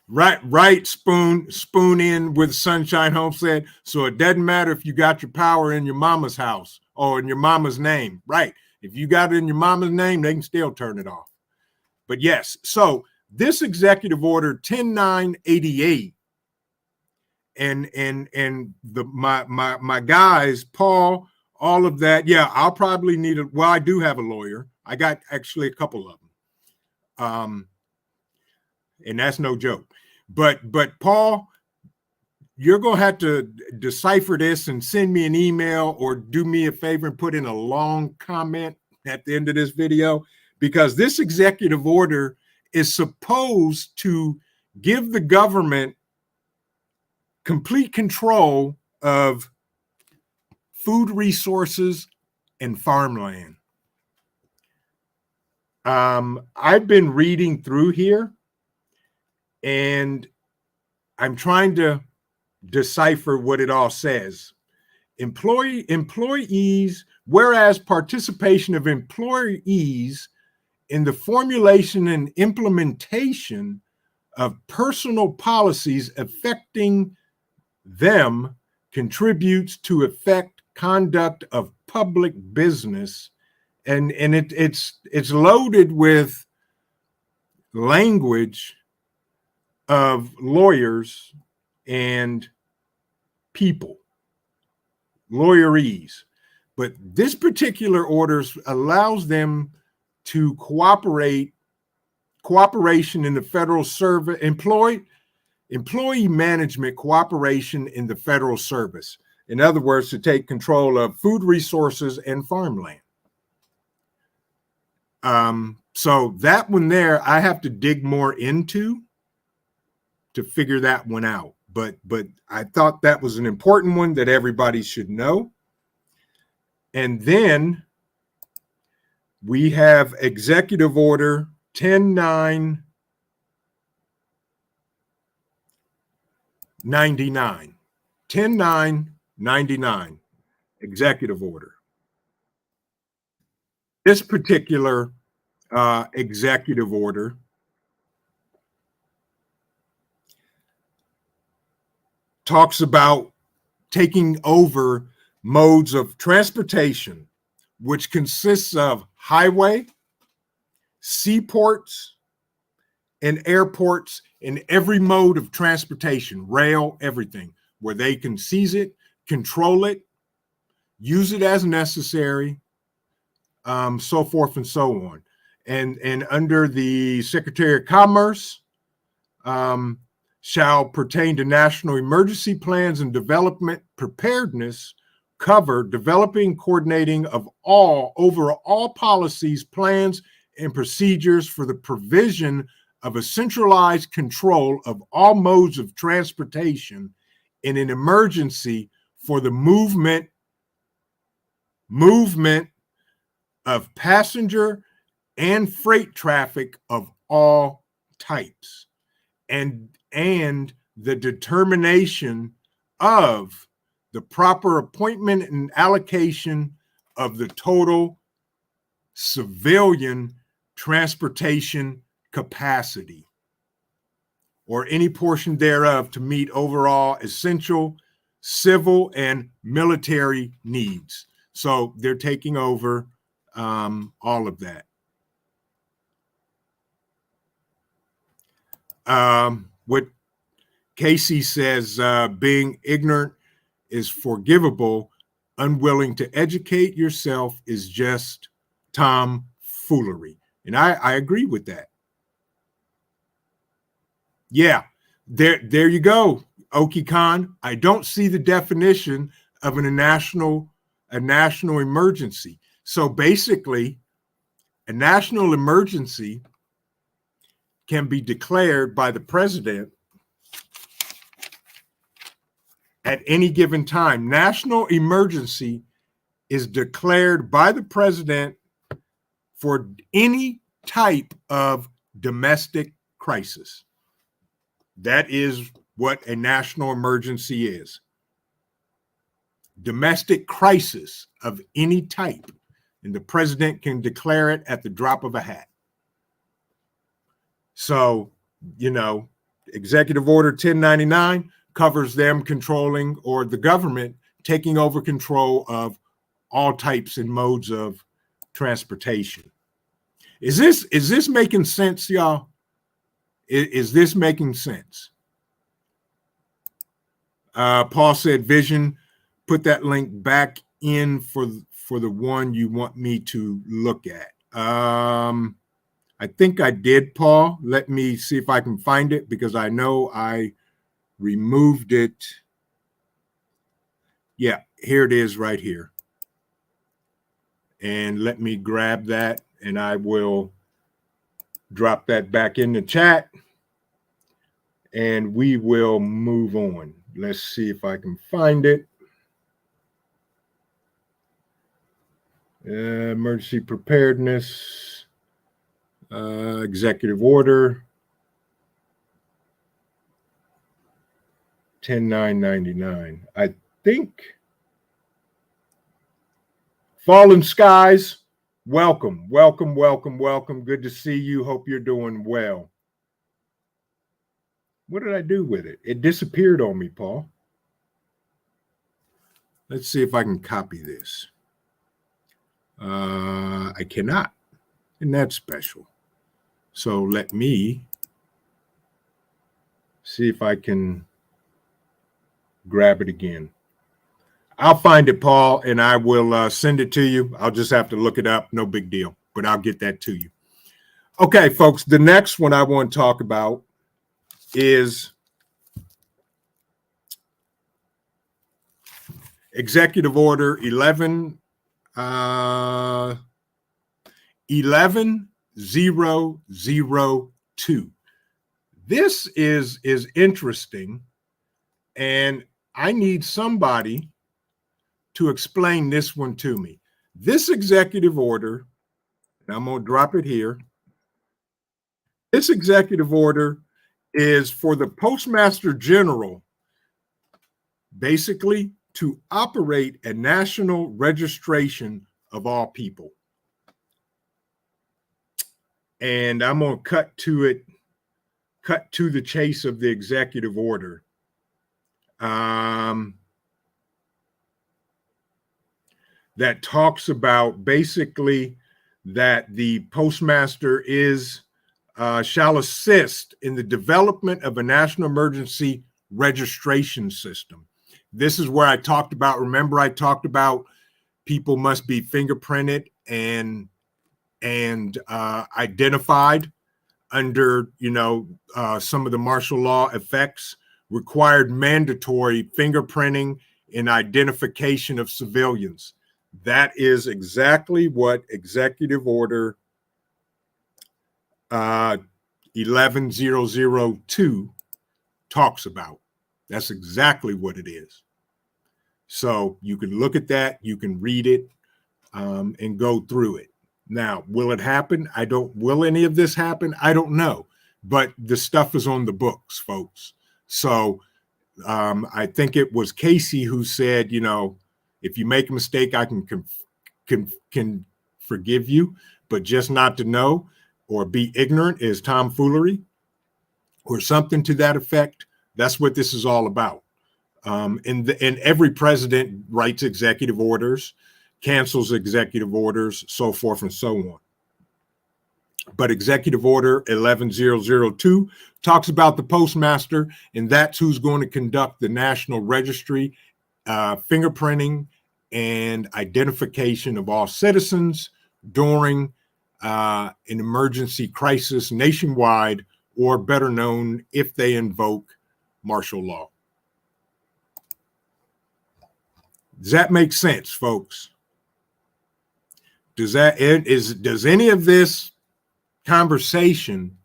S1: Right. Spoon in with Sunshine Homestead. So it doesn't matter if you got your power in your mama's house or in your mama's name. Right. If you got it in your mama's name, they can still turn it off. But yes, so this executive order 10988, and my guys, Paul, all of that. Yeah, I'll probably need well, I do have a lawyer. I got actually a couple of them. And that's no joke. But Paul, you're going to have to decipher this and send me an email or do me a favor and put in a long comment at the end of this video, because this executive order is supposed to give the government complete control of food resources and farmland. I've been reading through here and I'm trying to decipher what it all says. Employees, whereas participation of employees in the formulation and implementation of personal policies affecting them contributes to effect conduct of public business, and it's loaded with language of lawyers and people, lawyerees. But this particular order allows them to cooperation in the federal service, employee management cooperation in the federal service. In other words, to take control of food resources and farmland. So that one there, I have to dig more into to figure that one out. But I thought that was an important one that everybody should know. And then we have Executive Order 10999. 10999 Executive Order. This particular executive order talks about taking over modes of transportation, which consists of highway, seaports, and airports, in every mode of transportation, rail, everything, where they can seize it, control it, use it as necessary, so forth and so on. And under the Secretary of Commerce, shall pertain to national emergency plans and development preparedness, cover developing, coordinating of all policies, plans, and procedures for the provision of a centralized control of all modes of transportation in an emergency for the movement of passenger and freight traffic of all types, and the determination of the proper appointment and allocation of the total civilian transportation capacity or any portion thereof to meet overall essential civil and military needs. So they're taking over all of that. What Casey says, being ignorant is forgivable. Unwilling to educate yourself is just tomfoolery. And I agree with that. Yeah, there you go, Oki Khan. I don't see the definition of a national emergency. So basically, a national emergency can be declared by the president at any given time. National emergency is declared by the president for any type of domestic crisis. That is what a national emergency is. Domestic crisis of any type. And the president can declare it at the drop of a hat. So, Executive Order 1099 covers them controlling, or the government taking over control of all types and modes of transportation. Is this making sense, y'all? Is this making sense? Paul said, Vision, put that link back in for the one you want me to look at. I think I did, Paul. Let me see if I can find it because I know I removed it. Yeah, here it is right here. And let me grab that and I will drop that back in the chat and we will move on. Let's see if I can find it. Emergency preparedness, executive order, 10999. I think. Fallen Skies, welcome, welcome, welcome, welcome. Good to see you. Hope you're doing well. What did I do with it? It disappeared on me, Paul. Let's see if I can copy this. I cannot, and that's special. So let me see if I can grab it again. I'll find it, Paul, and I will send it to you. I'll just have to look it up. No big deal, but I'll get that to you. Okay, folks, the next one I want to talk about is Executive Order 11002. This is interesting, and I need somebody to explain this one to me. This executive order, and I'm going to drop it here. This executive order is for the Postmaster General, basically, to operate a national registration of all people. And I'm going to cut to the chase of the executive order. That talks about basically that the postmaster shall assist in the development of a national emergency registration system. This is where I talked about, remember I talked about people must be fingerprinted and identified under, some of the martial law effects, required mandatory fingerprinting and identification of civilians. That is exactly what Executive Order 11002 talks about. That's exactly what it is. So you can look at that, you can read it, and go through it. Now, will it happen? Will any of this happen? I don't know, but the stuff is on the books, folks. So I think it was Casey who said, if you make a mistake, I can forgive you, but just not to know or be ignorant is tomfoolery or something to that effect. That's what this is all about. And every president writes executive orders, cancels executive orders, so forth and so on. But Executive Order 11002 talks about the postmaster, and that's who's going to conduct the national registry, fingerprinting, and identification of all citizens during an emergency crisis nationwide, or better known if they invoke martial law. Does that make sense, folks? Does any of this conversation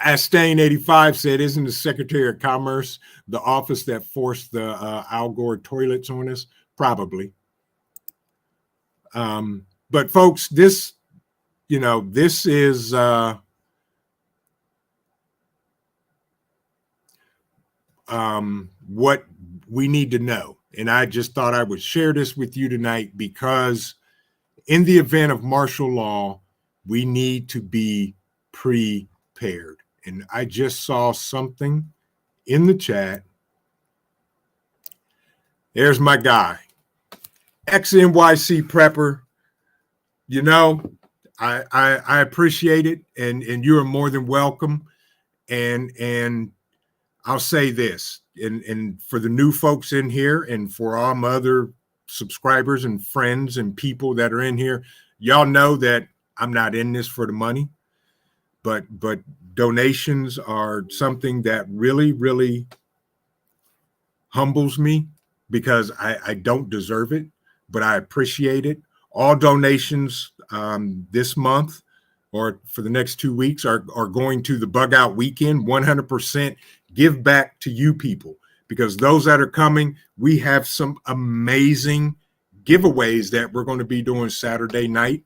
S1: Astain 85 said, isn't the Secretary of Commerce the office that forced the Al Gore toilets on us? Probably. But folks, this is what we need to know. And I just thought I would share this with you tonight because in the event of martial law, we need to be prepared. And I just saw something in the chat. There's my guy, ex-NYC prepper. I appreciate it, and you are more than welcome. And I'll say this, and for the new folks in here, and for all my other subscribers and friends and people that are in here, y'all know that I'm not in this for the money, but donations are something that really, really humbles me, because I don't deserve it, but I appreciate it. All donations this month or for the next 2 weeks are going to the Bug Out Weekend. 100% give back to you people, because those that are coming, we have some amazing giveaways that we're going to be doing Saturday night,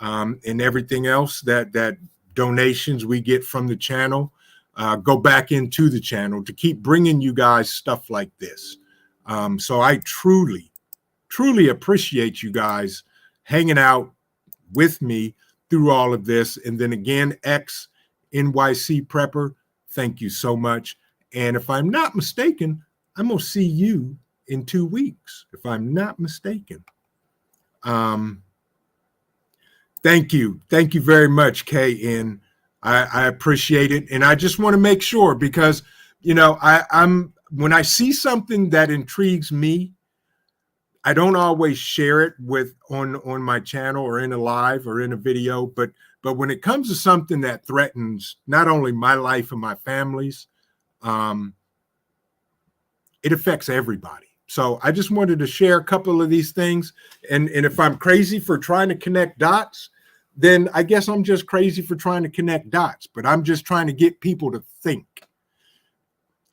S1: and everything else that donations we get from the channel go back into the channel to keep bringing you guys stuff like this. So I truly, truly appreciate you guys hanging out with me through all of this. And then again, X NYC Prepper, thank you so much. And if I'm not mistaken, I'm going to see you in 2 weeks, if I'm not mistaken. Thank you. Thank you very much, KN. I appreciate it. And I just want to make sure, because, you know, I'm when I see something that intrigues me, I don't always share it with on my channel or in a live or in a video, but when it comes to something that threatens not only my life and my family's, it affects everybody. So I just wanted to share a couple of these things. And if I'm crazy for trying to connect dots, then I guess I'm just crazy for trying to connect dots. But I'm just trying to get people to think.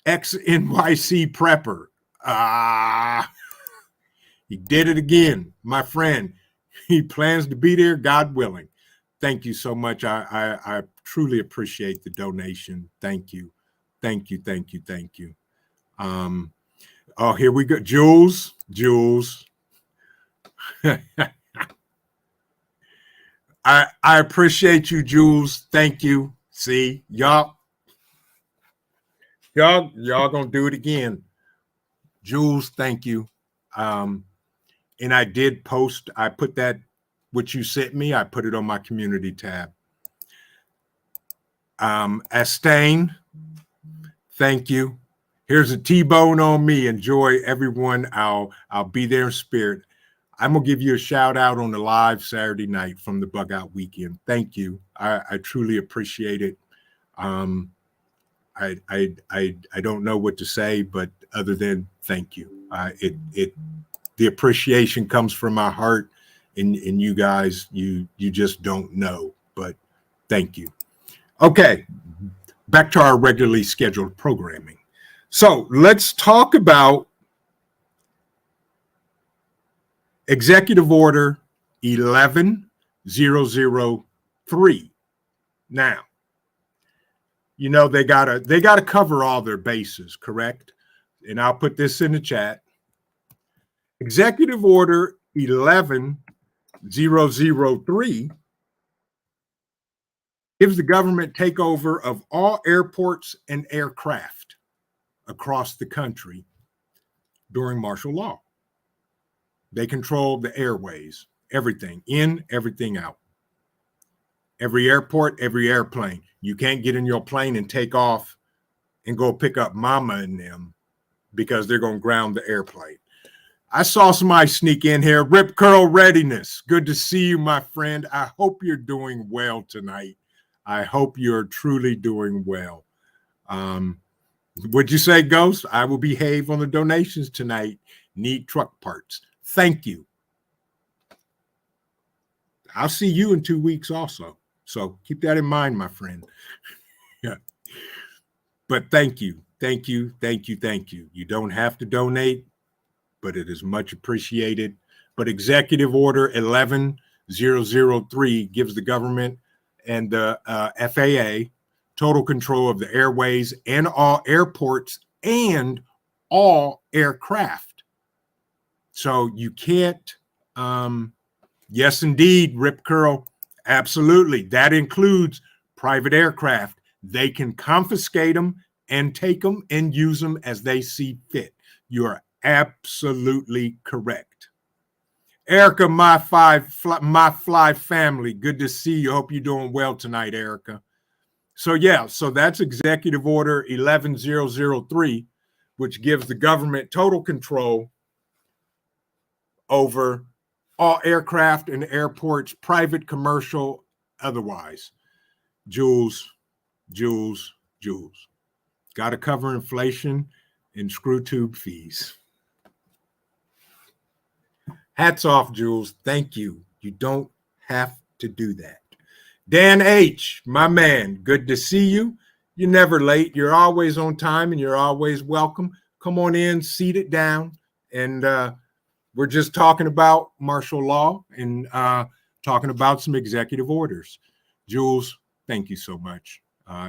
S1: XNYC Prepper. He did it again, my friend. He plans to be there, God willing. Thank you so much. I truly appreciate the donation. Thank you. Thank you. Thank you. Thank you. Oh, here we go. Jules. I appreciate you, Jules. Thank you. See, y'all gonna do it again. Jules, thank you. And I did post, I put that, what you sent me, I put it on my community tab. Astain, thank you. Here's a T-bone on me. Enjoy, everyone. I'll be there in spirit. I'm gonna give you a shout out on the live Saturday night from the Bug Out Weekend. Thank you. I truly appreciate it. I don't know what to say, but other than thank you. The appreciation comes from my heart, and you guys, you just don't know, but thank you. Okay, back to our regularly scheduled programming. So let's talk about Executive Order 11003. Now, you know, they gotta cover all their bases, correct? And I'll put this in the chat. Executive Order 11003 gives the government takeover of all airports and aircraft across the country during martial law. They control the airways, everything in, everything out. Every airport, every airplane. You can't get in your plane and take off and go pick up mama and them, because they're going to ground the airplane. I saw somebody sneak in here. Rip Curl Readiness. Good to see you, my friend. I hope you're doing well tonight. I hope you're truly doing well. What'd you say, Ghost? I will behave on the donations tonight. Need truck parts. Thank you. I'll see you in 2 weeks also. So keep that in mind, my friend. Yeah. But thank you. Thank you. Thank you. Thank you. You don't have to donate, but it is much appreciated. But Executive Order 11003 gives the government and the FAA total control of the airways and all airports and all aircraft. So you can't, yes, indeed, Rip Curl, absolutely. That includes private aircraft. They can confiscate them and take them and use them as they see fit. You are absolutely correct. Erica, my fly family, good to see you. Hope you're doing well tonight, Erica. So that's Executive Order 11003, which gives the government total control over all aircraft and airports, private, commercial, otherwise. Jules, Jules, Jules. Got to cover inflation and screw tube fees. Hats off, Jules. Thank you. You don't have to do that. Dan H., my man, good to see you. You're never late. You're always on time and you're always welcome. Come on in, seat it down. And we're just talking about martial law and talking about some executive orders. Jules, thank you so much.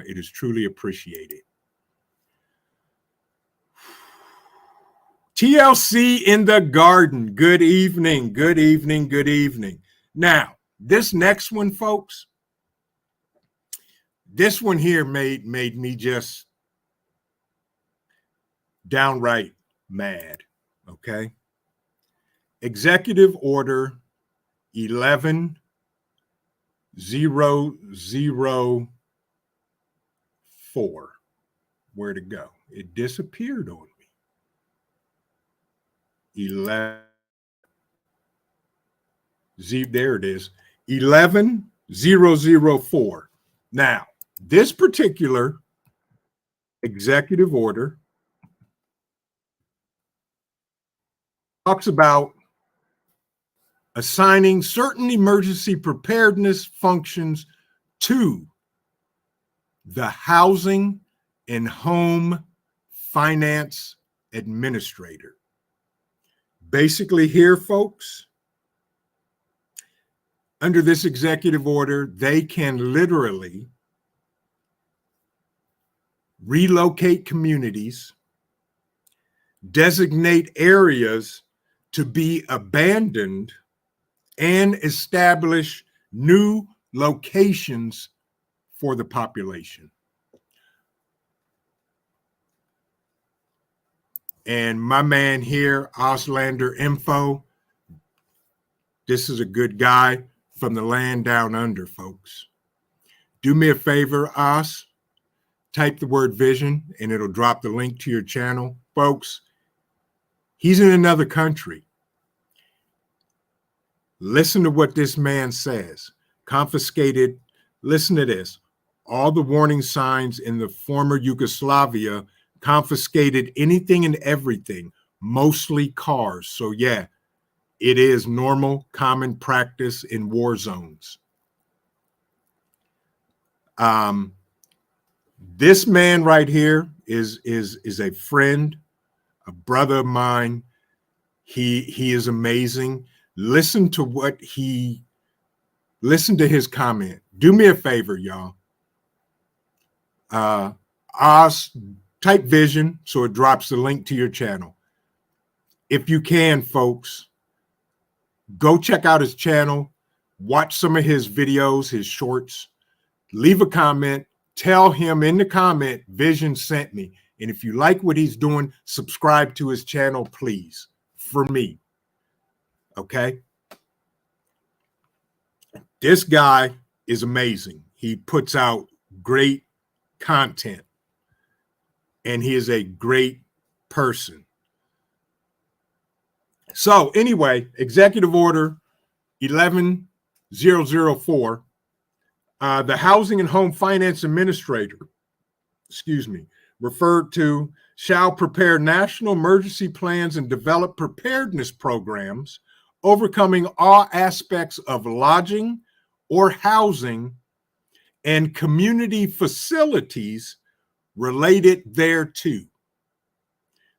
S1: It is truly appreciated. TLC in the garden. Good evening, good evening, good evening. Now, this next one, folks, this one here made me just downright mad, okay? Executive Order 11004. Where'd it go? It disappeared on me. 11. There it is. 11004. Now, this particular executive order talks about assigning certain emergency preparedness functions to the Housing and Home Finance Administrator. Basically here, folks, under this executive order, they can literally relocate communities, designate areas to be abandoned, and establish new locations for the population. And my man here, Auslander Info, this is a good guy from the land down under, folks. Do me a favor, Os, type the word vision and it'll drop the link to your channel. Folks, he's in another country. Listen to what this man says. Confiscated, listen to this. All the warning signs in the former Yugoslavia confiscated anything and everything, mostly cars. So yeah, it is normal, common practice in war zones. This man right here is a friend, a brother of mine. He is amazing. Listen to his comment. Do me a favor, y'all. Type vision so it drops the link to your channel. If you can, folks, go check out his channel, watch some of his videos, his shorts, leave a comment, tell him in the comment, Vision sent me. And if you like what he's doing, subscribe to his channel, please, for me. Okay? This guy is amazing. He puts out great content. And he is a great person. So anyway, Executive Order 11004, the Housing and Home Finance Administrator, referred to, shall prepare national emergency plans and develop preparedness programs, overcoming all aspects of lodging or housing and community facilities related thereto.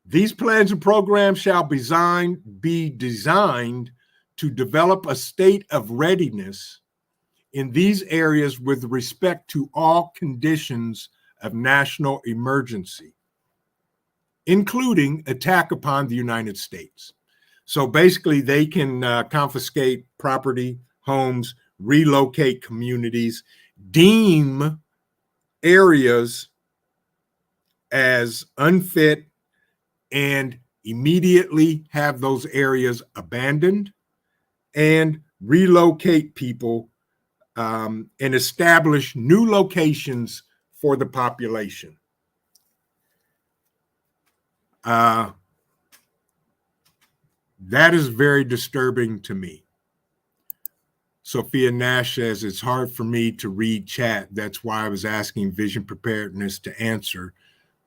S1: These plans and programs shall be designed to develop a state of readiness in these areas with respect to all conditions of national emergency, including attack upon the United States. So basically, they can confiscate property, homes, relocate communities, deem areas as unfit, and immediately have those areas abandoned and relocate people and establish new locations for the population. That is very disturbing to me. Sophia Nash says, it's hard for me to read chat. That's why I was asking Vision Preparedness to answer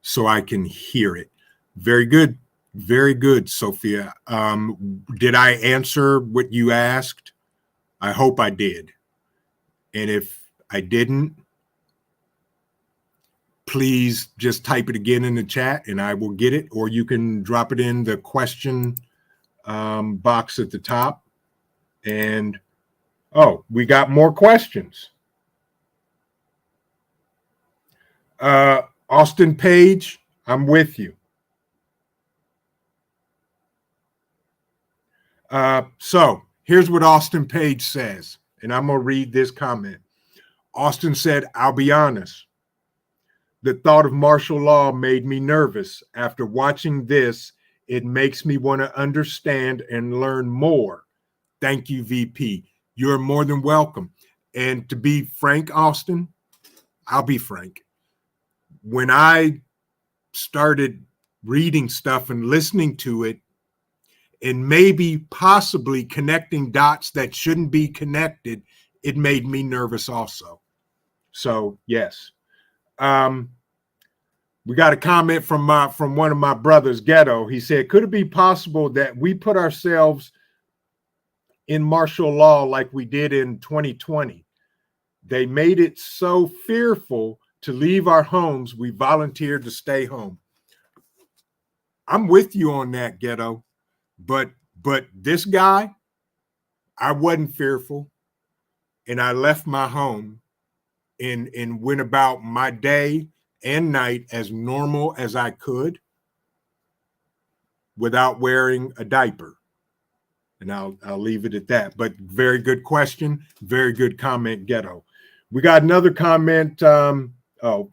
S1: so I can hear it. Very good. Very good, Sophia. Did I answer what you asked? I hope I did. And if I didn't, please just type it again in the chat and I will get it, or you can drop it in the question box at the top. And oh, we got more questions. Austin Page, I'm with you. So here's what Austin Page says, and I'm going to read this comment. Austin said, I'll be honest. The thought of martial law made me nervous. After watching this, it makes me want to understand and learn more. Thank you, VP. You're more than welcome. And to be frank, Austin, I'll be frank. When I started reading stuff and listening to it, and maybe possibly connecting dots that shouldn't be connected, it made me nervous also. So, yes. We got a comment from one of my brothers, Ghetto. He said, could it be possible that we put ourselves in martial law like we did in 2020? They made it so fearful to leave our homes, we volunteered to stay home. I'm with you on that, Ghetto. But this guy, I wasn't fearful. And I left my home and went about my day and night as normal as I could without wearing a diaper. And I'll leave it at that. But very good question. Very good comment, Ghetto. We got another comment.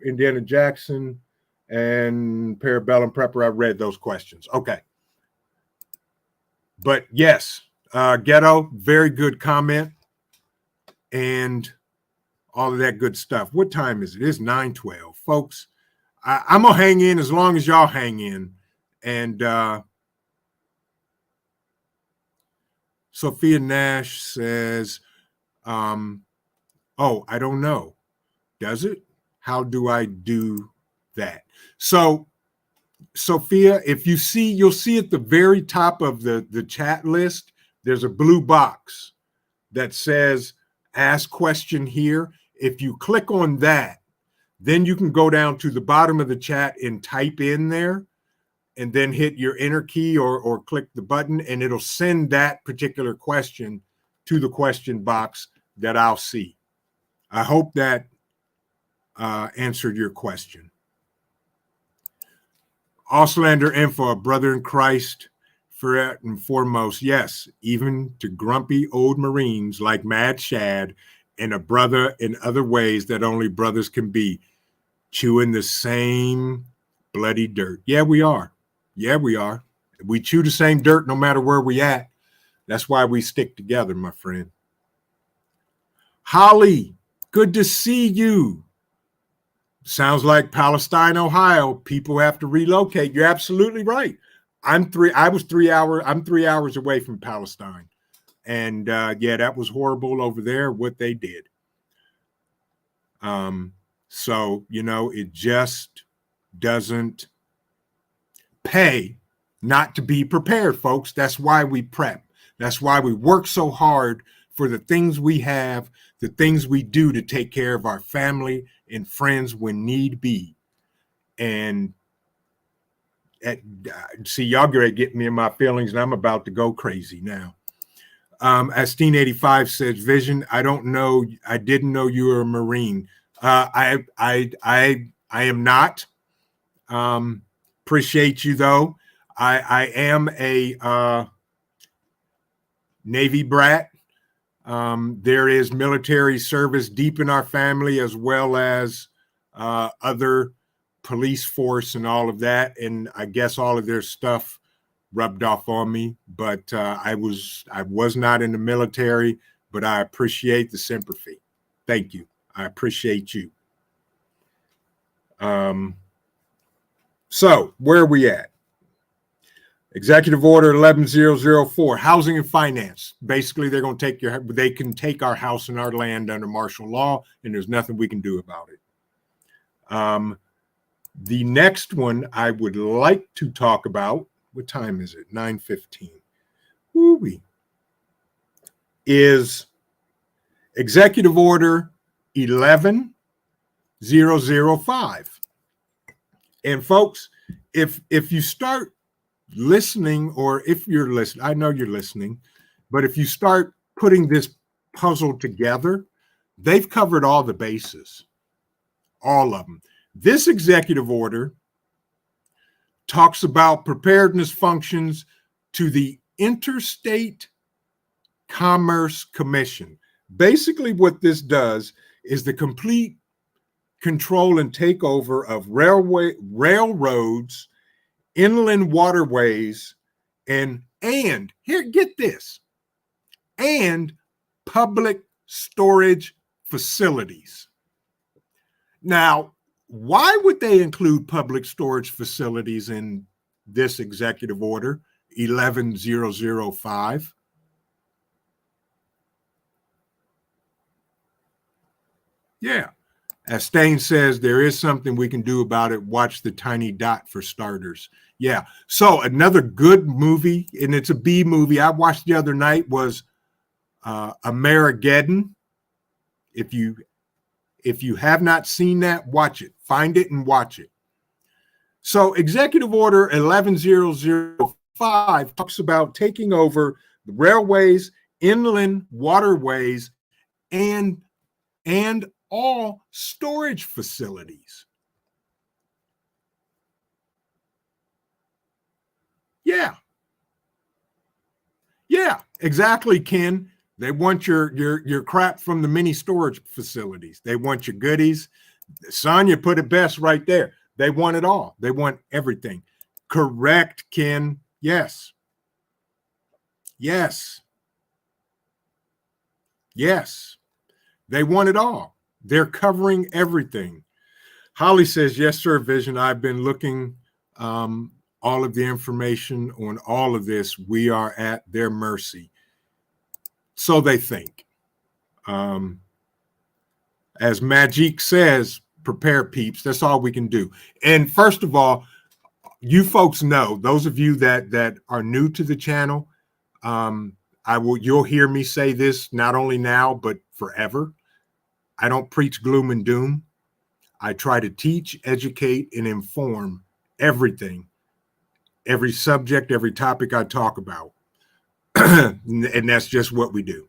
S1: Indiana Jackson and Parabellum Prepper. I read those questions. Okay. But yes, Ghetto, very good comment. And all of that good stuff. What time is it? It's 9:12. Folks, I'm going to hang in as long as y'all hang in. And Sophia Nash says, oh, I don't know. Does it? How do I do that? So, Sophia, if you see, you'll see at the very top of the chat list, there's a blue box that says ask question here. If you click on that, then you can go down to the bottom of the chat and type in there and then hit your enter key or click the button, and it'll send that particular question to the question box that I'll see. I hope that answered your question. Auslander Info, a brother in Christ, first and foremost, yes, even to grumpy old Marines like Mad Shad, and a brother in other ways that only brothers can be, chewing the same bloody dirt. Yeah, we are. Yeah, we are. We chew the same dirt no matter where we at. That's why we stick together, my friend. Holly, good to see you. Sounds like Palestine, Ohio. People have to relocate. You're absolutely right. I'm 3 hours away from Palestine. And yeah, that was horrible over there, what they did. So, you know, it just doesn't pay not to be prepared, folks. That's why we prep. That's why we work so hard for the things we have, the things we do to take care of our family and friends when need be. And see, y'all get me in my feelings, and I'm about to go crazy now. Astine 85 says, Vision, I didn't know you were a Marine. I am not. Appreciate you though. I am a Navy brat. There is military service deep in our family, as well as other police force and all of that. And I guess all of their stuff rubbed off on me, but I was not in the military, but I appreciate the sympathy. Thank you. I appreciate you. So where are we at? Executive Order 11004, housing and finance. Basically, they're going to they can take our house and our land under martial law, and there's nothing we can do about it. The next one I would like to talk about, what time is it? 9:15. Woo-wee. Is Executive Order 11005. And folks, if you start listening, or if you're listening, I know you're listening, but if you start putting this puzzle together, they've covered all the bases, all of them. This executive order talks about preparedness functions to the Interstate Commerce Commission. Basically, what this does is the complete control and takeover of railroads, inland waterways, and here, get this, and public storage facilities. Now, why would they include public storage facilities in this executive order 11005? Yeah. As Stain says, there is something we can do about it. Watch The Tiny Dot for starters. Yeah. So another good movie, and it's a B movie I watched the other night, was Amerigeddon. If you have not seen that, watch it. Find it and watch it. So Executive Order 11005 talks about taking over the railways, inland waterways, and all storage facilities. Yeah, exactly, Ken. They want your crap from the mini storage facilities. They want your goodies. Sonia put it best right there. They want it all. They want everything. Correct, Ken. Yes. They want it all. They're covering everything. Holly says, yes, sir, Vision. I've been looking all of the information on all of this. We are at their mercy. So they think. As Magic says, prepare, peeps. That's all we can do. And first of all, you folks know, those of you that are new to the channel, you'll hear me say this not only now, but forever. I don't preach gloom and doom. I try to teach, educate, and inform everything, every subject, every topic I talk about. And that's just what we do.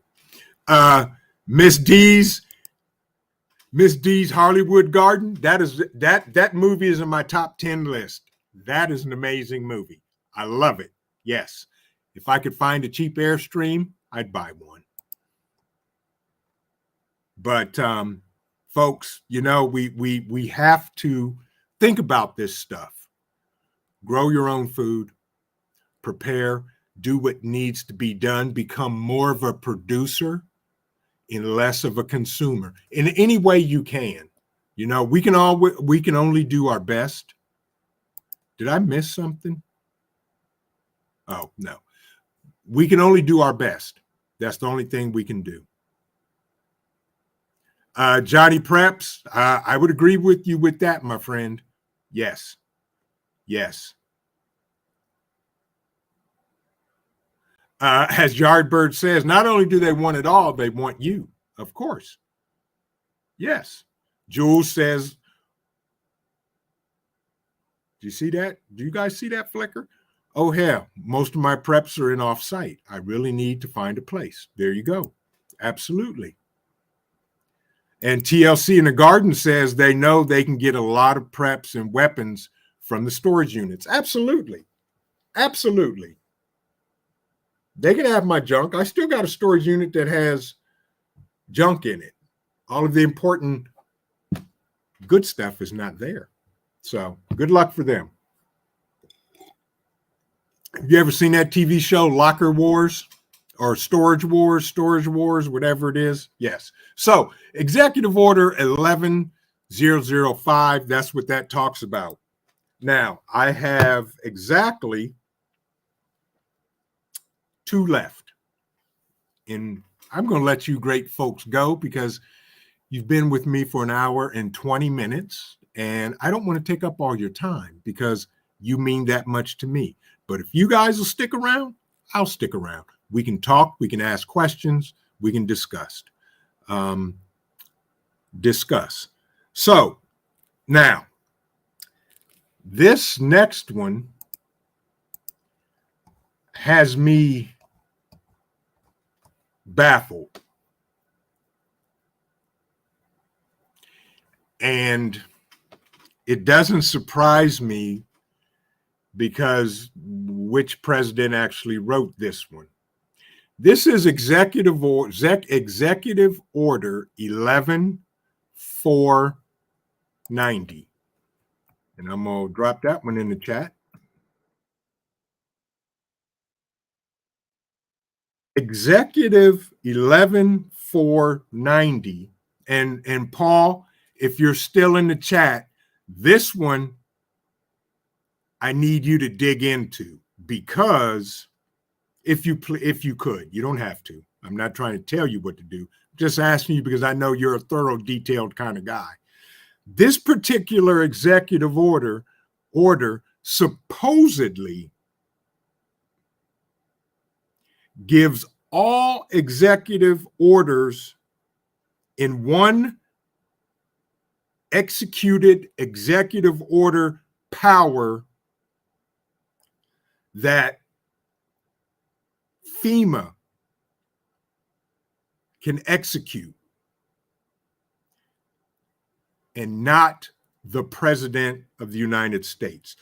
S1: Miss D's Hollywood Garden, that movie is in my top 10 list. That is an amazing movie. I love it. Yes. If I could find a cheap Airstream, I'd buy one. But folks, you know, we have to think about this stuff. Grow your own food, prepare, do what needs to be done, become more of a producer and less of a consumer in any way you can. You know, we can only do our best. Did I miss something? Oh, no. We can only do our best. That's the only thing we can do. Johnny Preps, I would agree with you with that, my friend. Yes. As Yardbird says, not only do they want it all, they want you, of course. Yes. Jules says, do you see that? Do you guys see that flicker? Oh, hell, most of my preps are in off-site. I really need to find a place. There you go. Absolutely. And TLC in the Garden says they know they can get a lot of preps and weapons from the storage units. Absolutely. They can have my junk. I still got a storage unit that has junk in it. All of the important good stuff is not there. So good luck for them. Have you ever seen that TV show, Locker Wars? Or Storage Wars, whatever it is? Yes. So Executive Order 005, that's what that talks about. Now, I have exactly 2 left. And I'm going to let you great folks go because you've been with me for 1 hour and 20 minutes. And I don't want to take up all your time because you mean that much to me. But if you guys will stick around, I'll stick around. We can talk, we can ask questions, we can discuss. So now, this next one has me baffled. And it doesn't surprise me because which president actually wrote this one? This is Executive Order 11490. And I'm going to drop that one in the chat. Executive 11490. And Paul, if you're still in the chat, this one I need you to dig into because if you could, you don't have to. I'm not trying to tell you what to do. I'm just asking you because I know you're a thorough, detailed kind of guy. This particular executive order supposedly gives all executive orders in one executed executive order power that FEMA can execute and not the President of the United States.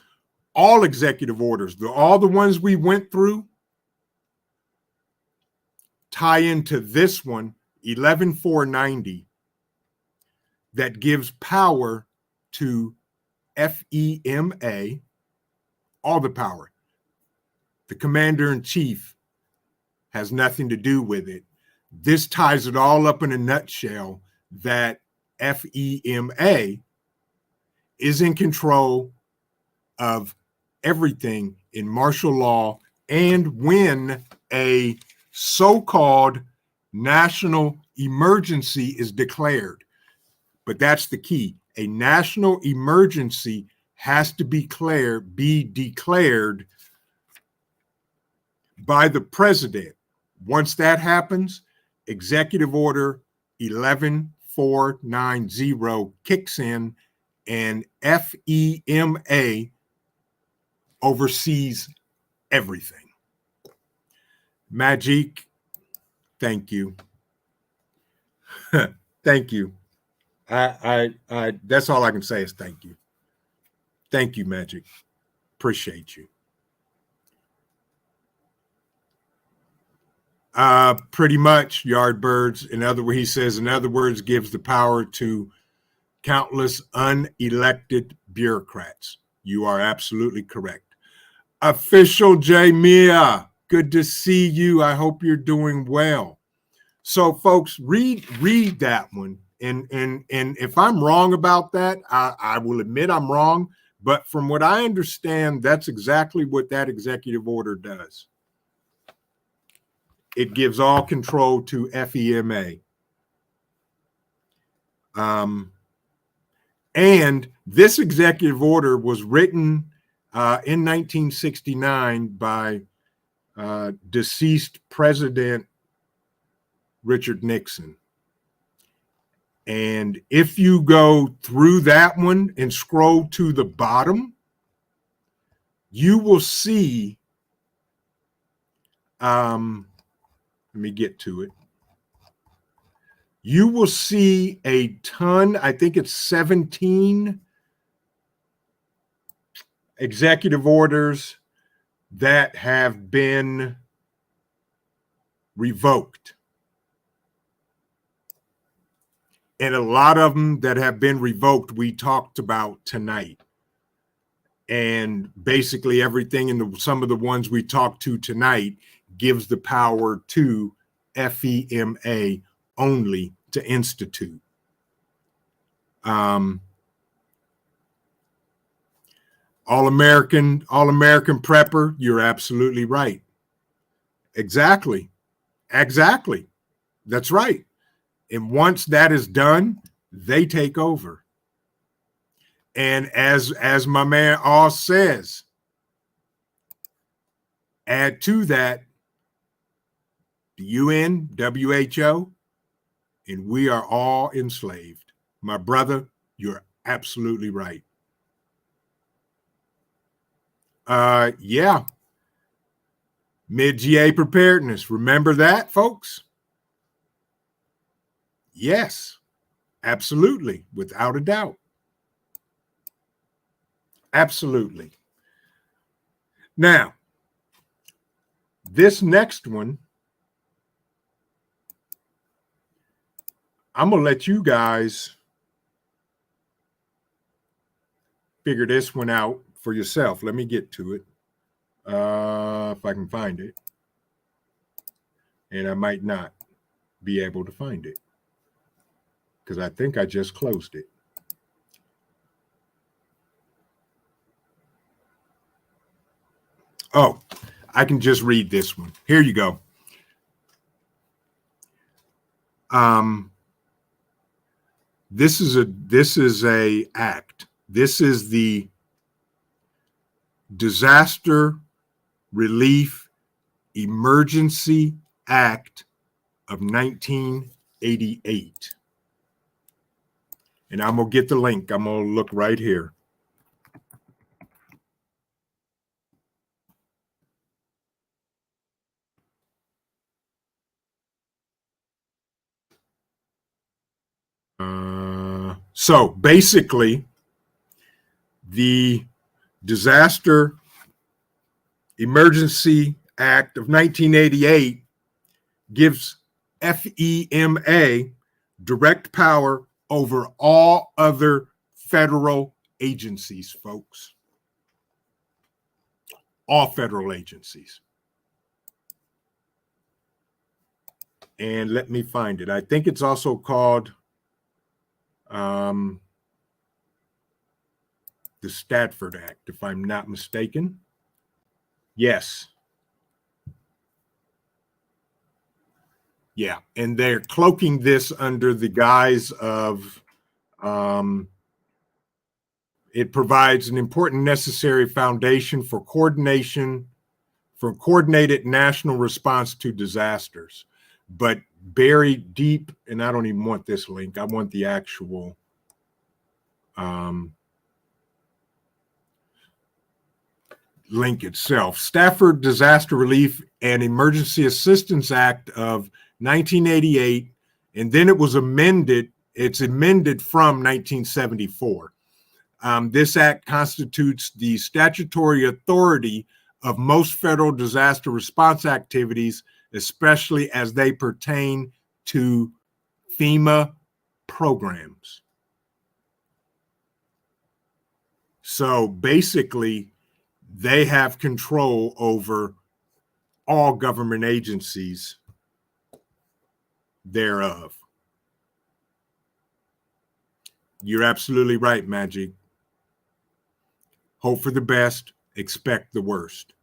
S1: All executive orders, all the ones we went through, tie into this one, 11490, that gives power to FEMA, all the power. The commander-in-chief has nothing to do with it. This ties it all up in a nutshell that FEMA is in control of everything in martial law, and when a so-called national emergency is declared. But that's the key. A national emergency has to be declared by the president. Once that happens, Executive Order 11490 kicks in, and FEMA oversees everything. Magic, thank you. Thank you. I that's all I can say is thank you. Thank you, Magic. Appreciate you. Pretty much, Yardbirds. He says, in other words, gives the power to countless unelected bureaucrats. You are absolutely correct. Official J. Mia, good to see you. I hope you're doing well. So, folks, read that one. And if I'm wrong about that, I will admit I'm wrong. But from what I understand, that's exactly what that executive order does. It gives all control to FEMA. And this executive order was written in 1969 by deceased President Richard Nixon. And if you go through that one and scroll to the bottom, you will see, let me get to it. You will see a ton, I think it's 17 executive orders that have been revoked. And a lot of them that have been revoked, we talked about tonight. And basically everything in some of the ones we talked to tonight gives the power to FEMA only to institute. All-American prepper, you're absolutely right. Exactly. That's right. And once that is done, they take over. And as my man Oz says, add to that the UN, WHO, and we are all enslaved. My brother, you're absolutely right. Yeah. Mid-GA preparedness. Remember that, folks? Yes, absolutely, without a doubt. Absolutely. Now, this next one, I'm going to let you guys figure this one out for yourself. Let me get to it. If I can find it. And I might not be able to find it because I think I just closed it. Oh, I can just read this one. Here you go. This is a act. This is the Disaster Relief Emergency Act of 1988. And I'm going to get the link. I'm going to look right here. So basically, the Disaster Emergency Act of 1988 gives FEMA direct power over all other federal agencies, folks. All federal agencies. And let me find it. I think it's also called the Stafford Act, if I'm not mistaken. Yes. Yeah, and they're cloaking this under the guise of it provides an important necessary foundation for coordinated national response to disasters. But buried deep, and I don't even want this link, I want the actual link itself. Stafford Disaster Relief and Emergency Assistance Act of 1988, and then it was amended. It's amended from 1974. This act constitutes the statutory authority of most federal disaster response activities, especially as they pertain to FEMA programs. So basically, they have control over all government agencies thereof. You're absolutely right, Magic. Hope for the best, expect the worst.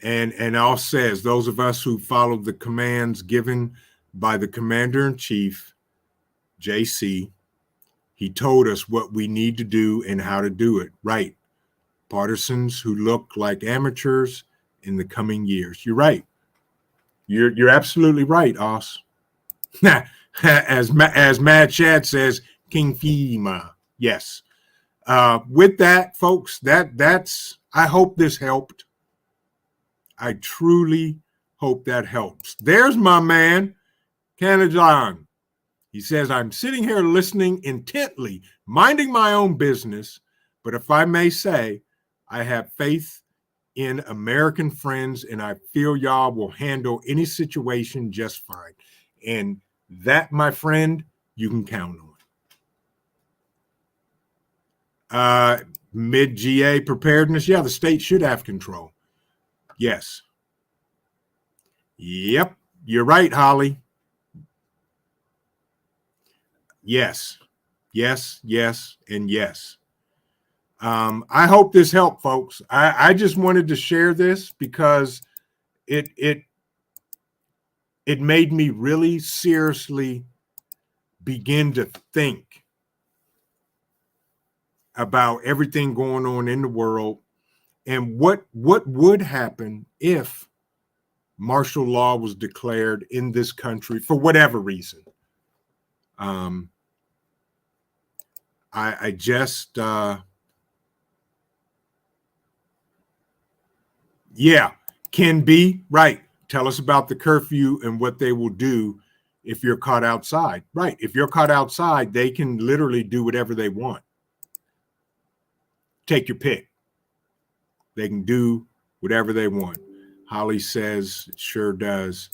S1: And all says, those of us who followed the commands given by the Commander-in-Chief, JC, he told us what we need to do and how to do it. Right. Partisans who look like amateurs in the coming years. You're right. You're absolutely right, Os. as Mad Chad says, King FEMA. Yes. With that, folks, that's I hope this helped. I truly hope that helps. There's my man, Canajon. He says, I'm sitting here listening intently, minding my own business, but if I may say, I have faith in American friends, and I feel y'all will handle any situation just fine. And that, my friend, you can count on. Mid-GA preparedness, yeah, the state should have control. Yes. Yep, you're right, Holly. Yes, yes, yes, and yes. I hope this helped, folks. I just wanted to share this because it it made me really seriously begin to think about everything going on in the world and what would happen if martial law was declared in this country for whatever reason. Um, I just yeah, can be right. Tell us about the curfew and what they will do if you're caught outside. Right. If you're caught outside, they can literally do whatever they want. Take your pick. They can do whatever they want. Holly says it sure does.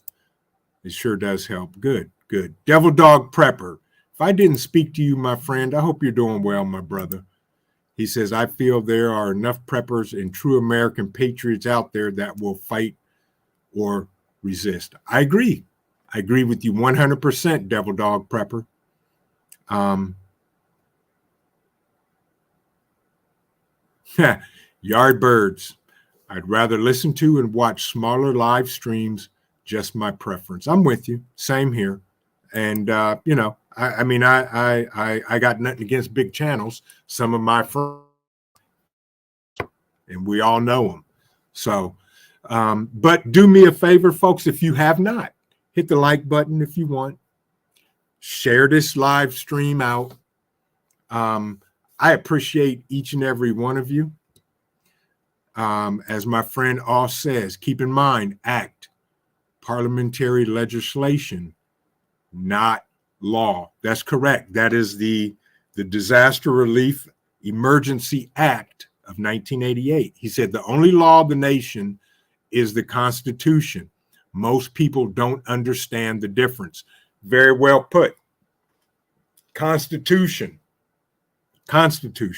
S1: It sure does help. Good, good. Devil Dog Prepper. If I didn't speak to you, my friend, I hope you're doing well, my brother. He says, I feel there are enough preppers and true American patriots out there that will fight or resist. I agree. I agree with you 100%, Devil Dog Prepper. Yardbirds. I'd rather listen to and watch smaller live streams, just my preference. I'm with you. Same here. And, you know, I mean, I got nothing against big channels. Some of my friends, and we all know them. So, but do me a favor, folks, if you have not, hit the like button if you want. Share this live stream out. I appreciate each and every one of you. As my friend Oss says, keep in mind, act, parliamentary legislation, not law. That's correct. That is the Disaster Relief Emergency Act of 1988. He said the only law of the nation is the Constitution. Most people don't understand the difference. Very well put. Constitution. Ex-NYC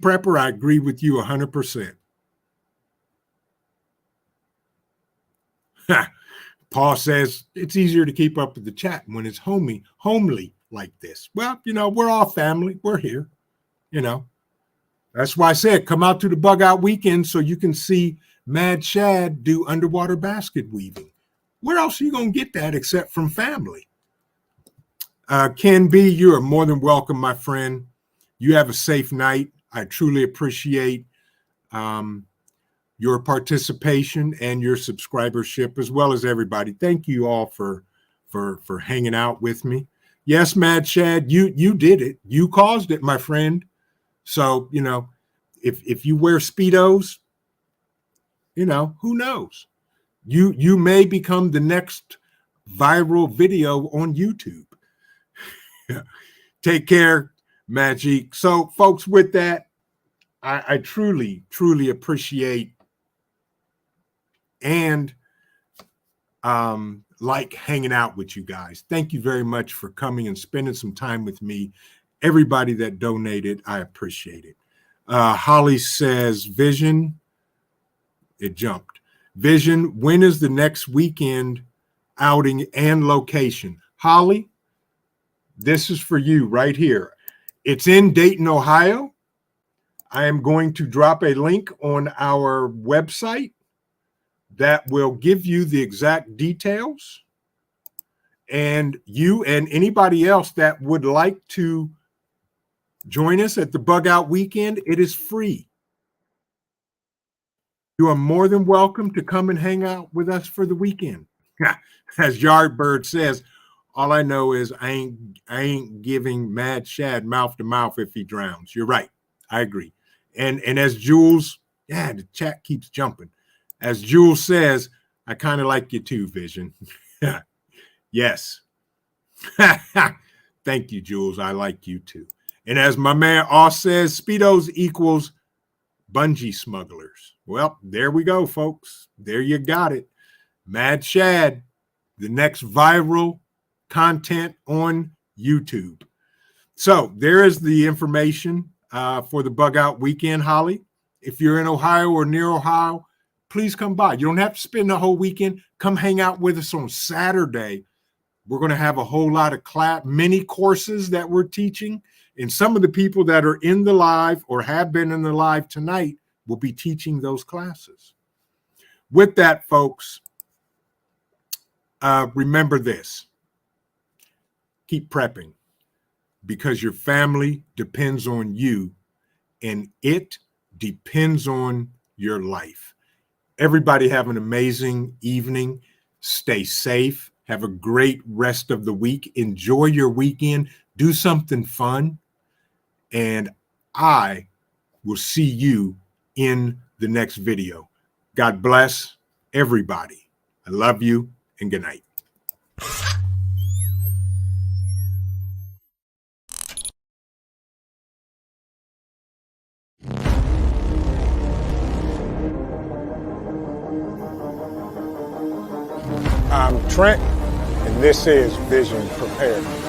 S1: prepper, I agree with you 100%. Paul says it's easier to keep up with the chat when it's homely like this. Well, you know, we're all family. We're here. You know, that's why I said come out to the bug out weekend so you can see Mad Shad do underwater basket weaving. Where else are you going to get that except from family? Ken B, you are more than welcome, my friend. You have a safe night. I truly appreciate your participation and your subscribership, as well as everybody. Thank you all for hanging out with me. Yes, Mad Shad, you did it. You caused it, my friend. So, you know, if you wear Speedos, you know, who knows? You may become the next viral video on YouTube. Take care, Magic. So, folks, with that, I truly, truly appreciate and like hanging out with you guys. Thank you very much for coming and spending some time with me. Everybody that donated, I appreciate it. Holly says, Vision, it jumped. Vision, when is the next weekend outing and location? Holly, this is for you right here. It's in Dayton, Ohio. I am going to drop a link on our website that will give you the exact details. And you and anybody else that would like to join us at the Bug Out Weekend, it is free. You are more than welcome to come and hang out with us for the weekend. As Yardbird says, all I know is I ain't giving Mad Shad mouth to mouth if he drowns. You're right. I agree. And as Jules, yeah, the chat keeps jumping. As Jules says, I kind of like you too, Vision. Yes. Thank you, Jules. I like you too. And as my man Oss says, Speedos equals bungee smugglers. Well, there we go, folks. There you got it. Mad Shad, the next viral content on YouTube. So there is the information for the Bug Out Weekend, Holly. If you're in Ohio or near Ohio, please come by. You don't have to spend the whole weekend. Come hang out with us on Saturday. We're going to have a whole lot of mini courses that we're teaching. And some of the people that are in the live or have been in the live tonight will be teaching those classes. With that, folks, remember this. Keep prepping, because your family depends on you and it depends on your life. Everybody have an amazing evening. Stay safe. Have a great rest of the week. Enjoy your weekend. Do something fun. And I will see you in the next video. God bless everybody. I love you and good night. I'm Trent, and this is Vision Preparedness.